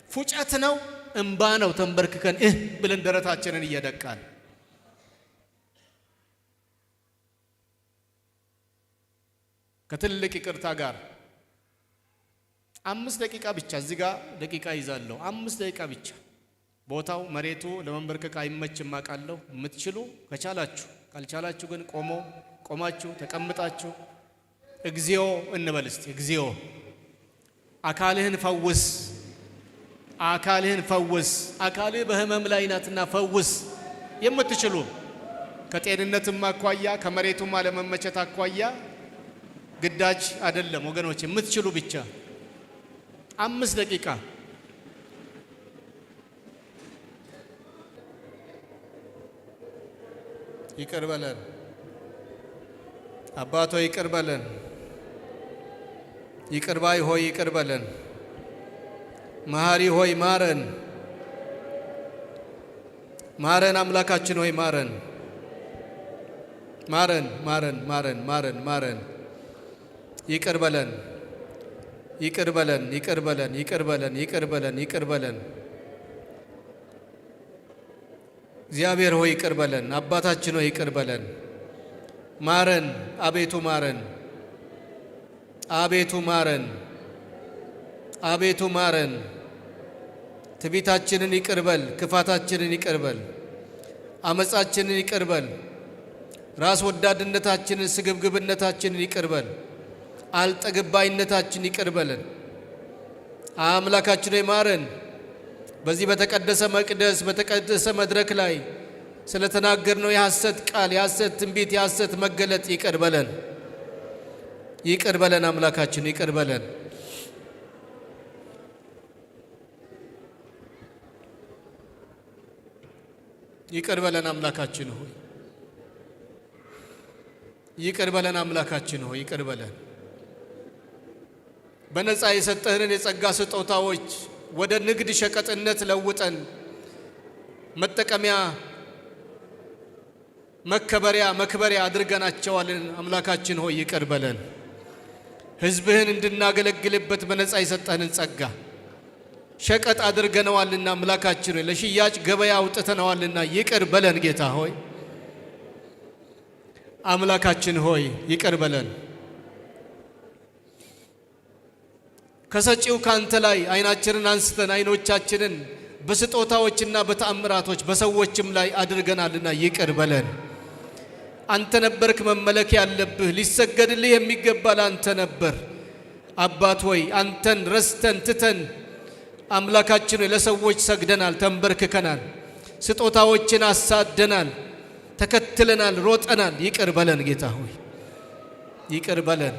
S1: ፉጨት ነው እንባ ነው ተንበርክከን ብለን ደረታችንን እየደቃን ከትልቅ ይቅርታ ጋር 5 ደቂቃ ብቻ እዚህ ጋር ደቂቃ ይዛለሁ 5 ደቂቃ ብቻ ቦታው መሬቱ ለመንበርከክ አይመችም አቃለሁ የምትችሉ ከቻላችሁ ካልቻላችሁ ግን ቆማችሁ ተቀምጣችሁ እግዚኦ እንበል እስቲ እግዚኦ አካልህን ፈውስ አካልህ በህመም ላይ ናትና ፈውስ የምትችሉ ከጤንነትም አኳያ ከመሬቱም አለመመቸት አኳያ ግዳጅ አይደለም ወገኖች የምትችሉ ብቻ 5 ደቂቃ ይቅር በለን አባቶ ይቅር በለን ይቅር ባይ ሆይ ይቅር በለን መሐሪ ሆይ ማረን አምላካችን ሆይ ማረን ይቅር በለን እግዚአብሔር ሆይ ይቅር በለን አባታችን ሆይ ይቅር በለን ማረን አቤቱ ማረን ትዕቢታችንን ይቅር በል ክፋታችንን ይቅር በል አመጻችንን ይቅር በል ራስ ወዳድነታችንን ስግብግብነታችንን ይቅር በል አልጠግባይነታችን ይቅር በለን አምላካችን ሆይ ማረን በዚህ በተቀደሰ መቅደስ በተቀደሰ መድረክ ላይ ስለተናገርነው የሐሰት ቃል የሐሰት ትንቢት የሐሰት መገለጥ ይቅር በለን አምላካችን ይቅር በለን አምላካችን ሆይ ይቅር በለን በነፃ የሰጠህንን የጸጋ ስጦታዎች ወደ ንግድ ሸቀጥነት ለውጠን መጠቀሚያ መክበሪያ አድርገናቸዋልን አምላካችን ሆይ ይቅር በለን ሕዝብህን እንድናገለግልበት በነፃ የሰጠህንን ጸጋ ሸቀጥ አድርገነዋልና አምላካችን ሆይ ለሽያጭ ገበያ አውጥተነዋልና ይቅር በለን ጌታ ሆይ አምላካችን ሆይ ይቅር በለን ከሰጪው ካንተ ላይ አይናችንን አንስተን አይኖቻችንን በስጦታዎችና በተአምራቶች በሰዎችም ላይ አድርገናልና ይቅር በለን አንተ ነበርክ መመለክ ያለብህ ሊሰገድልህ የሚገባ አንተ ነበር አባት ሆይ አንተን ረስተን ትተን አምላካችን ለሰዎች ሰግደናል ተንበርክከናል ስጦታዎችን አሳደናል ተከትለናል ሮጠናል ይቅር በለን ጌታ ሆይ ይቅር በለን